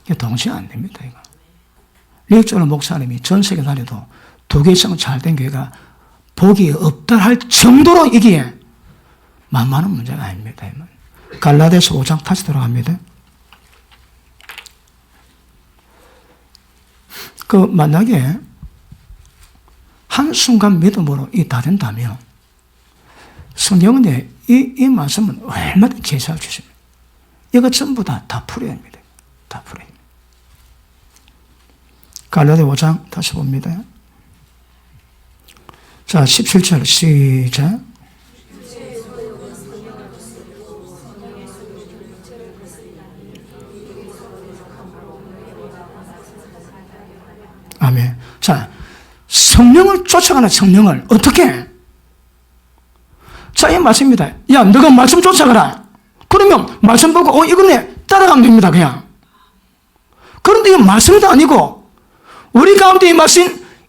이게 동시에 안 됩니다, 이거. 리익조는 목사님이 전 세계 다녀도 2개 이상 잘된 교회가 복이 없다 할 정도로 이게 만만한 문제가 아닙니다. 갈라디아서 5장 다시 돌아갑니다. 만약에 한순간 믿음으로 이 다 된다면 성경은 이 말씀은 얼마든지 제시할 수 있습니다. 이거 전부 다 풀어야 합니다. 다 풀어야 합니다. 갈라디아 5장 다시 봅니다. 자, 17절 시작. 아멘. 자, 성령을 쫓아가는 성령을 어떻게? 자, 이 말씀입니다. 야, 너가 말씀 쫓아가라. 그러면 말씀 보고 이거네 따라가면 됩니다, 그냥. 그런데 이 말씀도 아니고 우리 가운데 이 말씀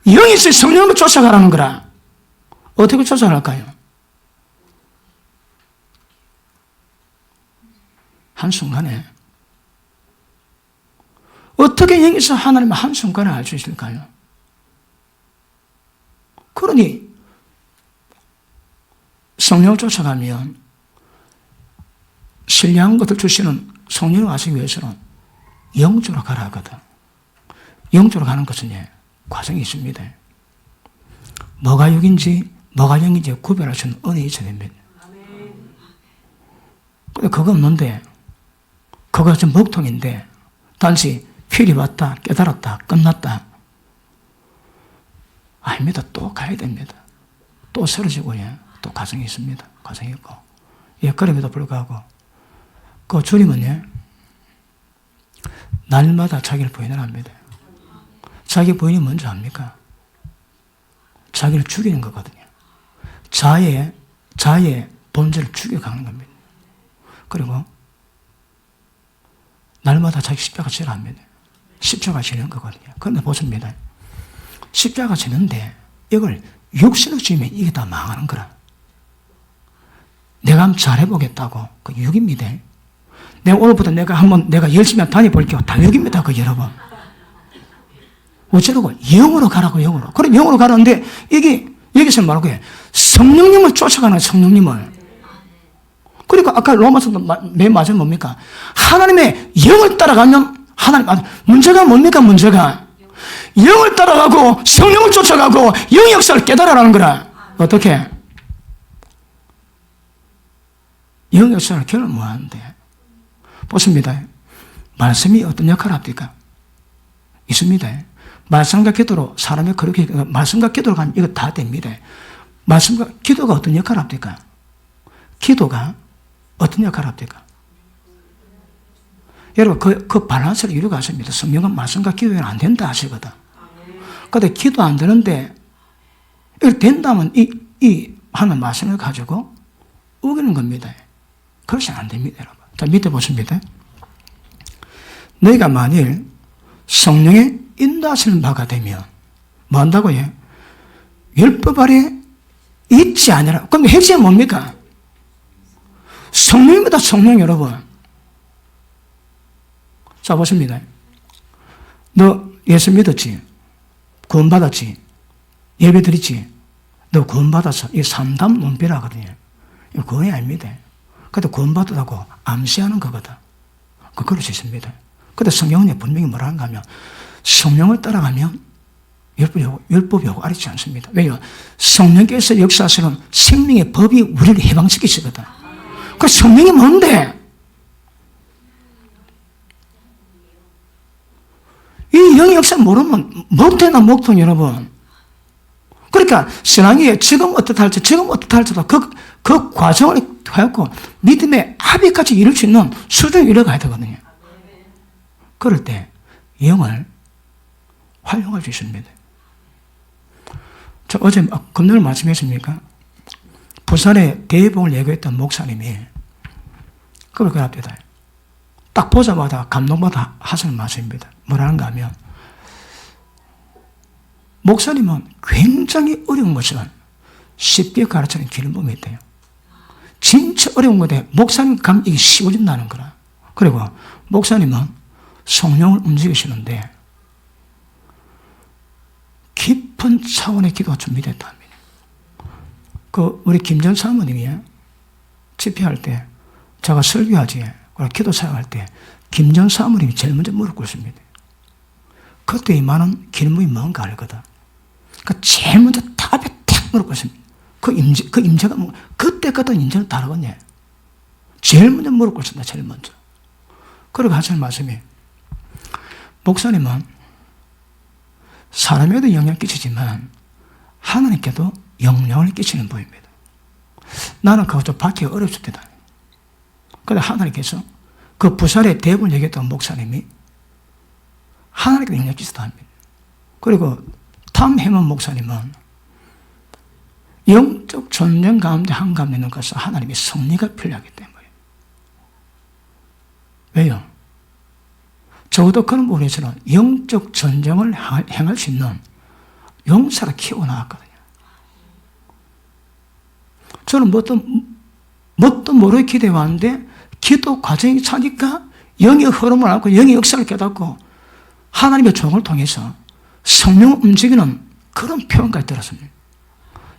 영이 있어 성령을 쫓아가라는 거라. 어떻게 쫓아갈까요? 한순간에 어떻게 여기서 하나님을 한순간에 알 수 있을까요? 그러니 성령을 쫓아가면 신령한 것을 주시는 성령을 아시기 위해서는 영적으로 가라 하거든. 영적으로 가는 것은 과정이 있습니다. 뭐가 육인지 뭐가 영인지 구별할 수 있는 은혜가 있어야 됩니다. 근데 그거 없는데 그거 좀 먹통인데 단지 필이 왔다 깨달았다 끝났다 아닙니다. 또 가야 됩니다. 또 쓰러지고 또 과정이 있습니다. 과정이 있고 그럼에도 불구하고 그 주님은 날마다 자기를 부인을 합니다. 자기 부인이 뭔지 압니까? 자기를 죽이는 거거든요. 자의 본질을 죽여가는 겁니다. 그리고 날마다 자기 십자가 지라 합니다. 십자가 지는 거거든요. 그런데 보십니다. 십자가 지는데 이걸 육신으로 지면 이게 다 망하는 거라. 내가 한번 잘해보겠다고 그 육입니다. 내가 오늘부터 내가 열심히 다녀볼게요. 다 육입니다. 그 여러분. 어쩌라고? 영으로 가라고, 영으로. 그럼 영으로 가라는데 이게 여기서 말하고 성령님을 쫓아가는 성령님을. 그리고 아까 로마서도 맨 마지막에 뭡니까? 하나님의 영을 따라가면 문제가 뭡니까? 문제가 영을 따라가고 성령을 쫓아가고 영의 역사를 깨달아라는 거라. 어떻게? 영의 역사를 결혼 뭐 하는데? 보십니다. 말씀이 어떤 역할을 합니까? 있습니다. 말씀과 기도로 사람이 그렇게 말씀과 기도로 가면 이거 다 됩니다. 말씀과 기도가 어떤 역할을 합니까? 기도가 어떤 역할을 합니까? 여러분 그 밸런스를 이루고 하십니다. 성령은 말씀과 기도는 안 된다 하시거든. 그런데 기도 안 되는데 이렇게 된다면 이 하는 말씀을 가지고 우기는 겁니다. 그것이 안 됩니다, 여러분. 자, 밑에 보십니다. 너희가 만일 성령의 인도하시는 바가 되면 뭐 한다고요? 율법 아래 있지 아니라. 그럼 핵심이 뭡니까? 성령입니다, 성령 여러분. 자, 보십니다. 너 예수 믿었지? 구원받았지? 예배 드렸지? 너 구원받았어? 이 3담 논비라거든요. 이거 구원이 아닙니다. 근데 구원받았다고 암시하는 거거든. 그럴 수 있습니다. 근데 성경은 분명히 뭐라는가 하면 성령을 따라가면 율법이 오고 아리지 않습니다. 왜요? 성령께서 역사하시는 생명의 법이 우리를 해방시키시거든. 그 성령이 뭔데? 이 영의 역사 모르면 목되나 목통 여러분. 그러니까 신앙이 지금 어떻다 할지도 그 과정을 하였고 믿음의 합의까지 이룰 수 있는 수준에 이뤄가야 되거든요. 그럴 때 영을 활용할 수 있습니다. 저 어제 금요일 말씀했습니까? 부산에 대복을 예고했던 목사님이 그걸 그럽니다. 딱 보자마자 감동받아 하시는 말씀입니다. 뭐라는가 하면 목사님은 굉장히 어려운 것을 쉽게 가르치는 기름붐이 있대요. 진짜 어려운 건데 목사님 가면 이게 쉬워진다는 거라. 그리고 목사님은 성령을 움직이시는데 깊은 차원의 기도가 준비됐다 합니다. 우리 김전 사모님이 집회할 때 제가 설교하지 기도 사역할 때 김전 사모님이 제일 먼저 무릎 꿇습니다. 그때 이 많은 기름이 뭔가 알거든. 제일 먼저 탑에 탁 무릎 꿇습니다. 그 임재가 그때 같은 임재는 다르거든요. 제일 먼저 무릎 꿇습니다. 제일 먼저. 그리고 하시는 말씀이 목사님은 사람에도 영향을 끼치지만 하나님께도 영향을 끼치는 분입니다. 나는 그거 좀 받기가 어렵습니다. 그런데 하나님께서 그 부산에 대부분 얘기했던 목사님이 하나님께 영향을 끼치다 합니다. 그리고 탐해먼 목사님은 영적 전쟁 가운데 한가운데 있는 것은 하나님의 섭리가 필요하기 때문에. 왜요? 적어도 그런 부분에서는 영적 전쟁을 행할 수 있는 용사를 키워나왔거든요. 저는 뭣도 모르게 기대해왔는데 기도 과정이 차니까 영의 흐름을 알고 영의 역사를 깨닫고 하나님의 종을 통해서 성령을 움직이는 그런 표현까지 들었습니다.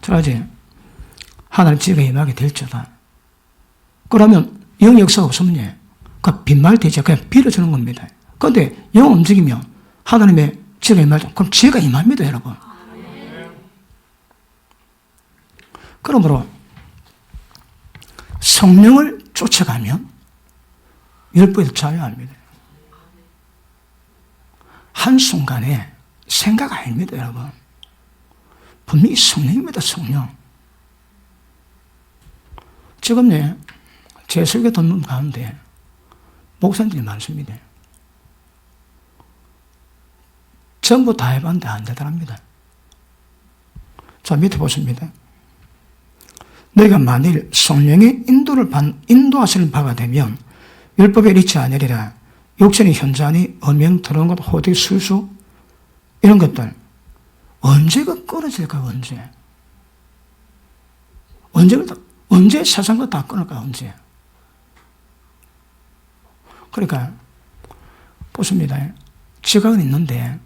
자, 이제 하나님 집에 임하게 될지다. 그러면 영의 역사가 없으면 그 빈말되지 그냥 빌어주는 겁니다. 그런데 영 움직이면 하나님의 집에 임할 그럼 지혜가 임합니다, 여러분. 그러므로 성령을 쫓아가면 율법에서 자유합니다. 한순간에 생각 아닙니다, 여러분. 분명히 성령입니다, 성령. 지금 제 설교 듣는 가운데 목사님들이 많습니다. 전부 다 해봤는데 안 되더랍니다. 자, 밑에 보십니다. 너희가 만일 성령의 인도하시는 바가 되면 율법에 잃지 아니리라. 육신의 현자니 음행, 더러운 것, 호дэг, 술수 이런 것들 언제가 끊어질까? 언제 세상과 다 끊을까? 언제? 그러니까 보십니다. 지각은 있는데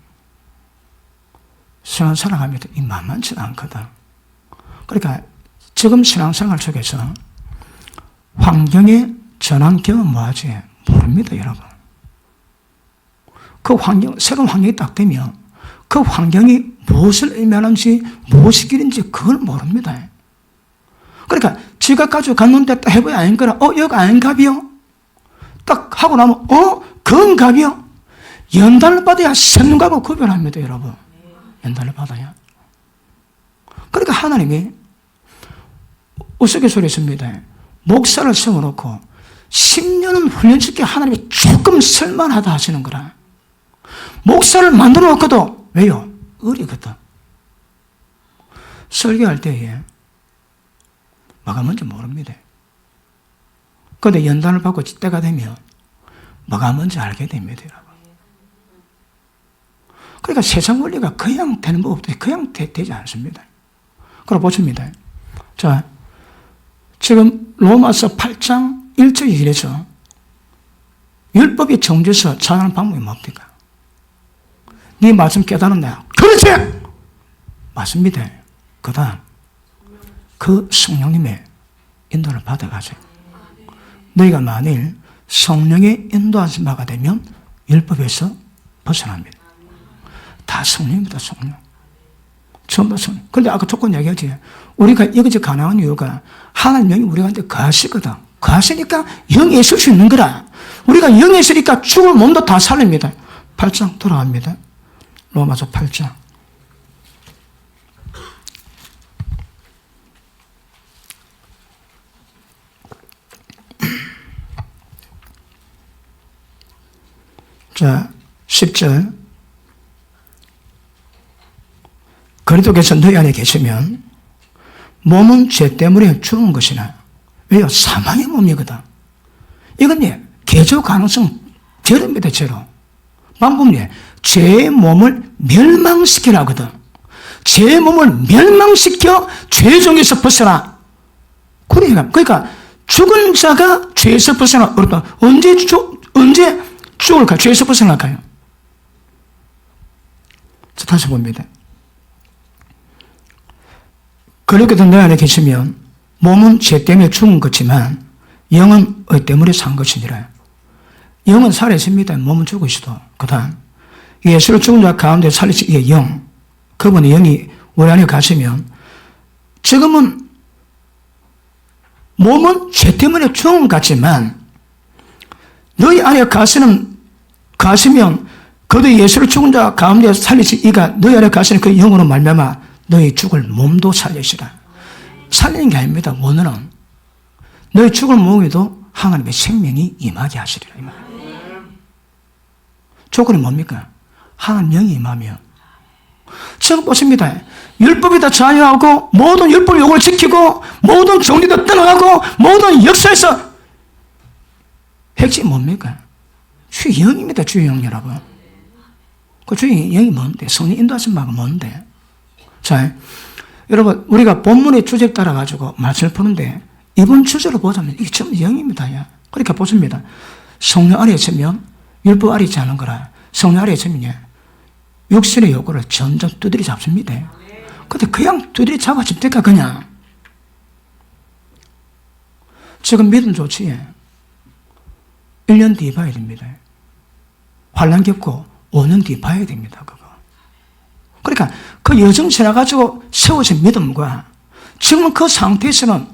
신앙 살아가면서 이 만만치 않거든. 그러니까 지금 신앙생활 속에서 환경의 전환 경험 뭐하지? 모릅니다, 여러분. 그 환경, 새로운 환경이 딱 되면 그 환경이 무엇을 의미하는지, 무엇이 길인지 그걸 모릅니다. 그러니까 지각 가지고 갔는데 딱 해봐야 아닌 거라, 여기 아닌 갑이요? 딱 하고 나면, 그건 갑이요? 연단을 받아야 샘눈갑을 구별합니다, 여러분. 연단을 받아야. 그러니까 하나님이 우스갯소리했습니다. 목사를 세워놓고 10년은 훈련시켜 하나님이 조금 쓸만하다 하시는 거라. 목사를 만들어 놓고도 왜요? 어리거든. 설교할 때에 뭐가 뭔지 모릅니다. 그런데 연단을 받고 때가 되면 뭐가 뭔지 알게 됩니다. 여러분. 그러니까 세상 원리가 그냥 되는 법 없듯이 그냥 되지 않습니다. 그럼 보십니다. 자, 지금 로마서 8장 1절에 이래서 율법이 정죄서 전하는 방법이 뭡니까? 네 말씀 깨달았나? 그렇지! 맞습니다. 그 다음 그 성령님의 인도를 받아가세요. 너희가 만일 성령의 인도하신 바가 되면 율법에서 벗어납니다. 다 성령입니다. 성령. 전부 성령. 그런데 아까 조건 얘기하지. 우리가 이것이 가능한 이유가 하나님 영이 우리한테 거하시거든. 거하시니까 영이 있을 수 있는 거라. 우리가 영이 있으니까 죽을 몸도 다 살립니다. 8장 돌아갑니다. 로마서 8장. 자, 10절. 그리스도께서 너희 안에 계시면 몸은 죄 때문에 죽은 것이나, 왜요? 사망의 몸이거든. 이건 개조 가능성 제로입니다. 제로. 방법은 죄의 몸을 멸망시키라거든. 죄의 몸을 멸망시켜 죄 중에서 벗어나. 그러니까 죽은 자가 죄에서 벗어나. 언제 죽을까? 죄에서 벗어날까요? 자, 다시 봅니다. 그렇게도 내 안에 계시면 몸은 죄 때문에 죽은 것이지만 영은 의 때문에 산 것이니라. 영은 살아있습니다. 몸은 죽으시도. 그 다음 예수를 죽은 자 가운데 살리신 이게 영. 그분의 영이 우리 안에 가시면 지금은 몸은 죄 때문에 죽은 것 같지만 너희 안에 가시면 그도 예수를 죽은 자 가운데 살리신 이가 너희 안에 가시는 그 영으로 말미암아 너희 죽을 몸도 살리시라. 살리는 게 아닙니다. 원어는 너희 죽을 몸에도 하나님의 생명이 임하게 하시리라. 이 말. 조건이 뭡니까? 하나님 영이 임하면. 지금 보십니다. 율법이 다 자유하고 모든 율법 요구를 지키고 모든 정리도 떠나가고 모든 역사에서 핵심이 뭡니까? 주의 영입니다. 주의 영 여러분. 그 주의 영이 뭔데? 성령 인도하신 바가 뭔데? 자, 여러분 우리가 본문의 주제에 따라 가지고 말씀을 푸는데 이번 주제로 보자면 이게 전부 영입니다. 그러니까 보십니다. 성령 아래 있으면 율법 아래 있지 않은 거라. 성령 아래 있으면 육신의 요구를 점점 두드려 잡습니다. 근데 그냥 두드려 잡아집니까 그냥? 지금 믿음 좋지. 1년 뒤에 봐야 됩니다. 환난 겪고 5년 뒤에 봐야 됩니다. 그거. 그러니까 그 여정 지나가지고 세워진 믿음과 지금 그 상태에서는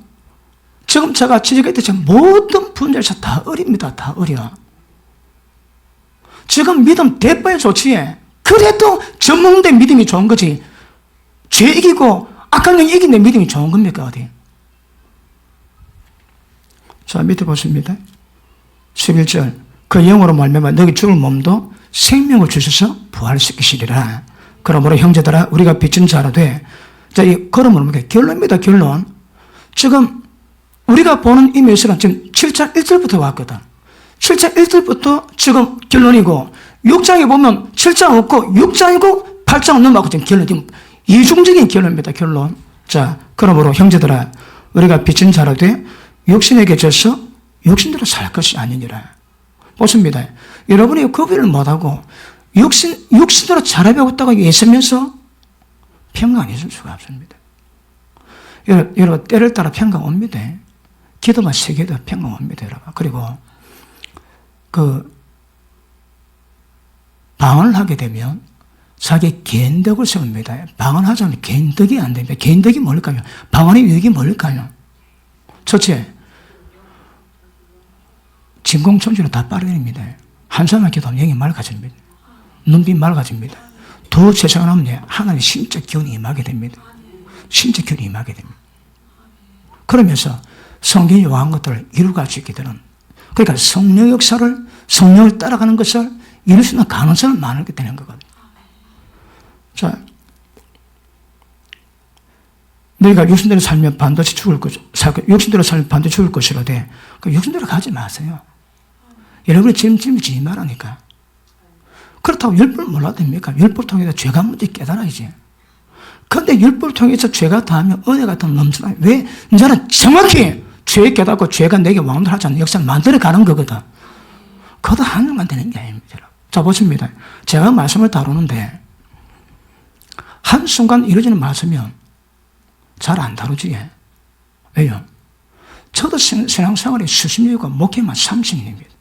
지금 제가 지적했듯이 모든 분야에서 다 어립니다. 다 어려. 지금 믿음 대빠야 좋지. 그래도 전문된 믿음이 좋은 거지. 죄 이기고 악한 영 이긴 내 믿음이 좋은 겁니까 어디? 자, 밑에 보십니다. 11절. 그 영으로 말미암아 너희 죽을 몸도 생명을 주셔서 부활시키시리라. 그러므로 형제들아 우리가 빚진 자라 돼. 자, 이 그러므로 결론입니다. 결론. 지금 우리가 보는 이 메시지는 지금 7장 1절부터 왔거든. 7장 1절부터 지금 결론이고 6장에 보면 7장 없고 6장이고 8장은 넘어가고 지금 결론. 지금 이중적인 결론입니다. 결론. 자, 그러므로 형제들아 우리가 빚진 자라 돼 육신에게 져서 육신대로 살 것이 아니니라. 보십니다. 여러분이 구별을 못하고 육신대로 잘해보겠다고 애쓰면서 평강 있을 수가 없습니다. 여러분 때를 따라 평강 옵니다. 기도만 세게도 평강 옵니다. 여러분. 그리고 방언을 하게 되면 자기 개인덕을 세웁니다. 방언 하자면 개인덕이 안 됩니다. 개인덕이 뭘까요? 방언의 유익이 뭘까요? 첫째, 진공청진으로 다 빨아냅니다. 한숨만 기도하면 영이 맑아집니다. 눈빛 맑아집니다. 두 세상을 하면 하나님의 신적 기운이 임하게 됩니다. 신적 기운이 임하게 됩니다. 그러면서 성경이 요한 것들을 이루갈 수 있게 되는, 그러니까 성령 역사를, 성령을 따라가는 것을 이룰 수 있는 가능성을 많게 되는 거거든요. 자, 너희가 육신대로 살면 반드시 죽을 것, 육신대로 살면 반드시 죽을 것이로되, 그 육신대로 가지 마세요. 여러분이 짐지 말라니까. 그렇다고 율법을 몰라도 됩니까? 율법 통해서 죄가 뭔지 깨달아야지. 근데 율법을 통해서 죄가 다하면 은혜가 더 넘쳐나요. 왜? 이제는 정확히 죄 깨닫고 죄가 내게 왕도하지 않는 역사를 만들어가는 거거든. 그것도 하늘만 되는 게 아닙니다. 자, 보십니다. 제가 말씀을 다루는데 한순간 이루어지는 말씀이면 잘 안 다루지. 왜요? 저도 신앙생활이 수십 년이고 목회만 30년입니다.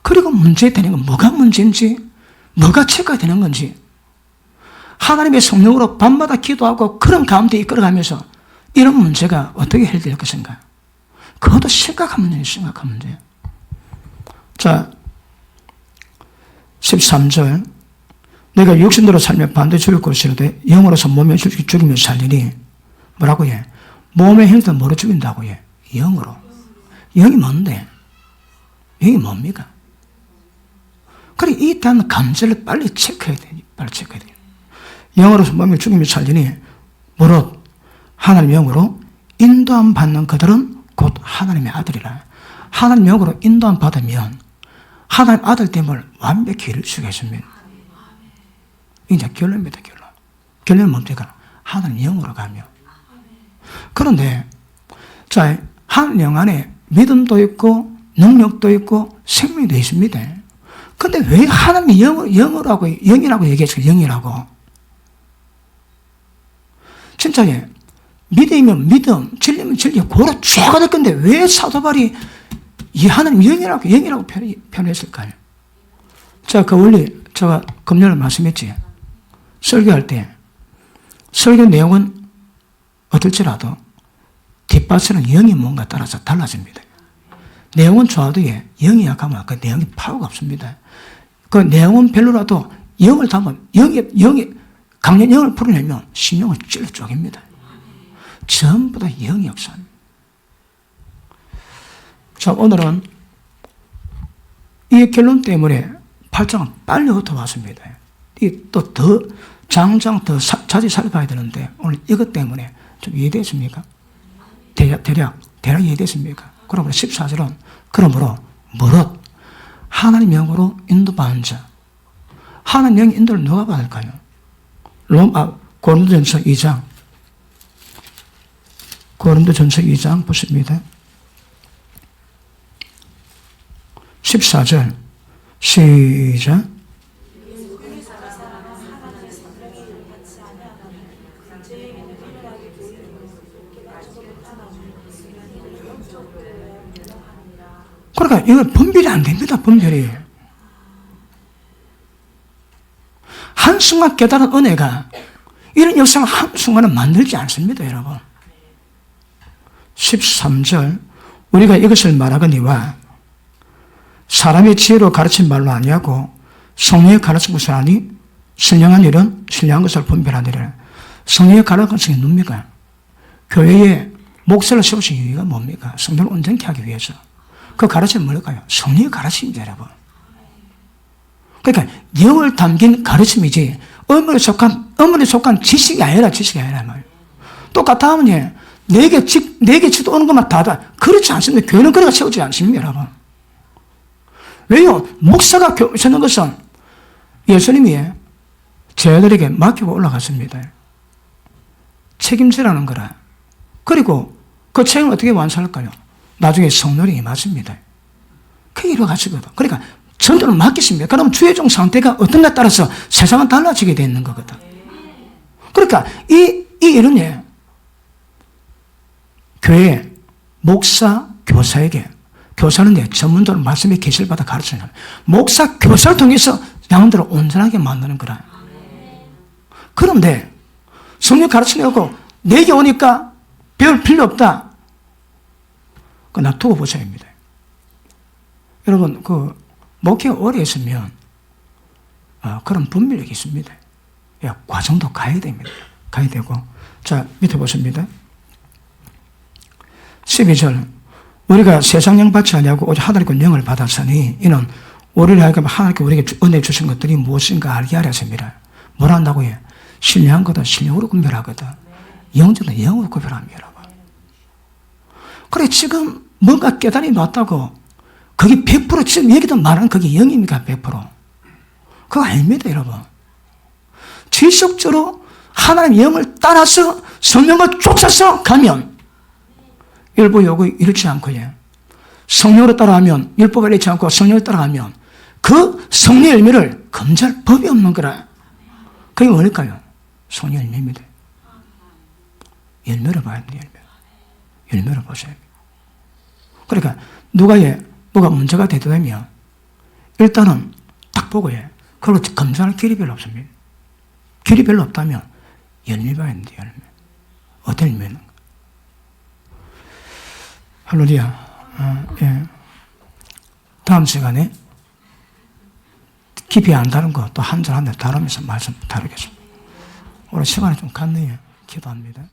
그리고 문제 되는 건 뭐가 문제인지, 뭐가 체크가 되는 건지, 하나님의 성령으로 밤마다 기도하고 그런 가운데 이끌어가면서 이런 문제가 어떻게 해결될 것인가? 그것도 심각한 문제예요, 심각한 문제. 자, 13절. 내가 육신대로 살면 반드시 죽을 것이로되 영으로서 몸에 죽이며 살리니 뭐라고 해? 몸의 행위도 뭐로 죽인다고 해? 영으로. 영이 뭔데? 영이 뭡니까? 그래, 이 대한 감정을 빨리 체크해야 돼. 빨리 체크해야 돼. 영으로서 몸을 죽이며 살리니 무릇 하나님 영으로 인도함 받는 그들은 곧 하나님의 아들이라. 하나님 영으로 인도함 받으면 하나님 아들 됨을 완벽히 이룰 수가 있습니다. 이제 결론입니다, 결론. 결론은 뭡니까? 하나님 영으로 가며. 그런데, 자, 하나님 영 안에 믿음도 있고, 능력도 있고, 생명도 있습니다. 근데 왜 하나님이 영이라고 얘기했어요? 영이라고. 진짜, 믿음이면 믿음, 진리면 진리, 고로 죄가 될 건데 왜 사도 바울이 이 하나님 영이라고 표현했을까요? 자, 그 원리, 제가 금요일에 말씀했지. 설교할 때, 설교 내용은 어떨지라도 뒷받침은 영이 뭔가 따라서 달라집니다. 내용은 좋아도 영이 약하면 그 내용이 파워가 없습니다. 그 내용은 별로라도 영을 담으면 강렬 영을 풀어내면 심령을 찔러 쪼갭니다. 전부 다 영이 역사입니다. 자, 오늘은 이 결론 때문에 8장은 빨리 흩어왔습니다. 또 더 장장 더 자세히 살펴봐야 되는데 오늘 이것 때문에 좀 이해됐습니까? 대략 이해됐습니까? 그러므로 14절은 그러므로 무릇 하나님 영으로 인도받은 자, 하나님 영 인도를 누가 받을까요? 고린도전서 2장 보십니다. 14절 시작. 그러니까 이거 분별이 안 됩니다. 분별이. 한순간 깨달은 은혜가 이런 역사를 한순간은 만들지 않습니다, 여러분. 13절 우리가 이것을 말하거니와 사람의 지혜로 가르친 말로 아니하고 성령의 가르친 것을 아니 신령한 일은 신령한 것을 분별하느니라. 성령의 가르친 것이 뭡니까? 교회에 목사를 세우신 이유가 뭡니까? 성도를 온전케 하기 위해서. 그 가르침은 뭘까요? 성령의 가르침입니다, 여러분. 그러니까 영을 담긴 가르침이지 어머니 속한 지식이 아니라 말이에요. 똑같아 하면 내게 지도 오는 것만 다다. 그렇지 않습니다. 교회는 그래가 세우지 않습니다, 여러분. 왜요? 목사가 세우는 것은 예수님이 제자들에게 맡기고 올라갔습니다. 책임지라는 거라. 그리고 그 책임을 어떻게 완수할까요? 나중에 성령이 임하십니다. 그게 여러 가지거든. 그러니까 전도를 맡겼습니다. 그럼 주의종 상태가 어떤가에 따라서 세상은 달라지게 되는 거거든. 그러니까 이 일은 교회 목사 교사에게, 교사는 전문적으로 말씀의 계시를 받아 가르치는 거야. 목사 교사를 통해서 양들을 온전하게 만드는 거라. 그런데 성령 가르치려고 내게 오니까 배울 필요 없다. 그거 놔두고 보셔야입니다. 여러분, 목회가 오래 했으면, 그런 분별력이 있습니다. 과정도 가야 됩니다. 가야 되고. 자, 밑에 보십니다. 12절. 우리가 세상 영 받지 아니하고 오직 하늘의 영을 받았으니 이는 우리를 하여금 하나님께 우리에게 은혜 주신 것들이 무엇인가 알게 하려 하십니다. 뭘 한다고 해? 신령한 것도 신령으로 구별하거든. 영적도 영으로 구별합니다, 여러분. 그래, 지금 뭔가 깨달음이 왔다고, 그게 100% 지금 얘기도 말하는 그게 영입니까, 100%? 그거 아닙니다, 여러분. 지속적으로 하나님의 영을 따라서 성령을 쫓아서 가면, 율법 요구 이렇지 않고요. 성령으로 따라가면, 율법을 잃지 않고 성령을 따라가면, 그 성령의 열매를 금지할 법이 없는 거라. 그게 뭘까요? 성령 열매입니다. 열매를 봐야 됩니다, 열매를 보셔야 됩니다. 그러니까, 누가 문제가 되면, 일단은 딱 보고 그걸로 검증할 길이 별로 없습니다. 길이 별로 없다면, 열매 봐야 됩니다, 열매. 어떤 열매는? 할렐루야. 예. 다음 시간에 깊이 안 다른 거 또 한 절 한 절 다루면서 말씀 다루겠습니다. 오늘 시간이 좀 갔네요. 기도합니다.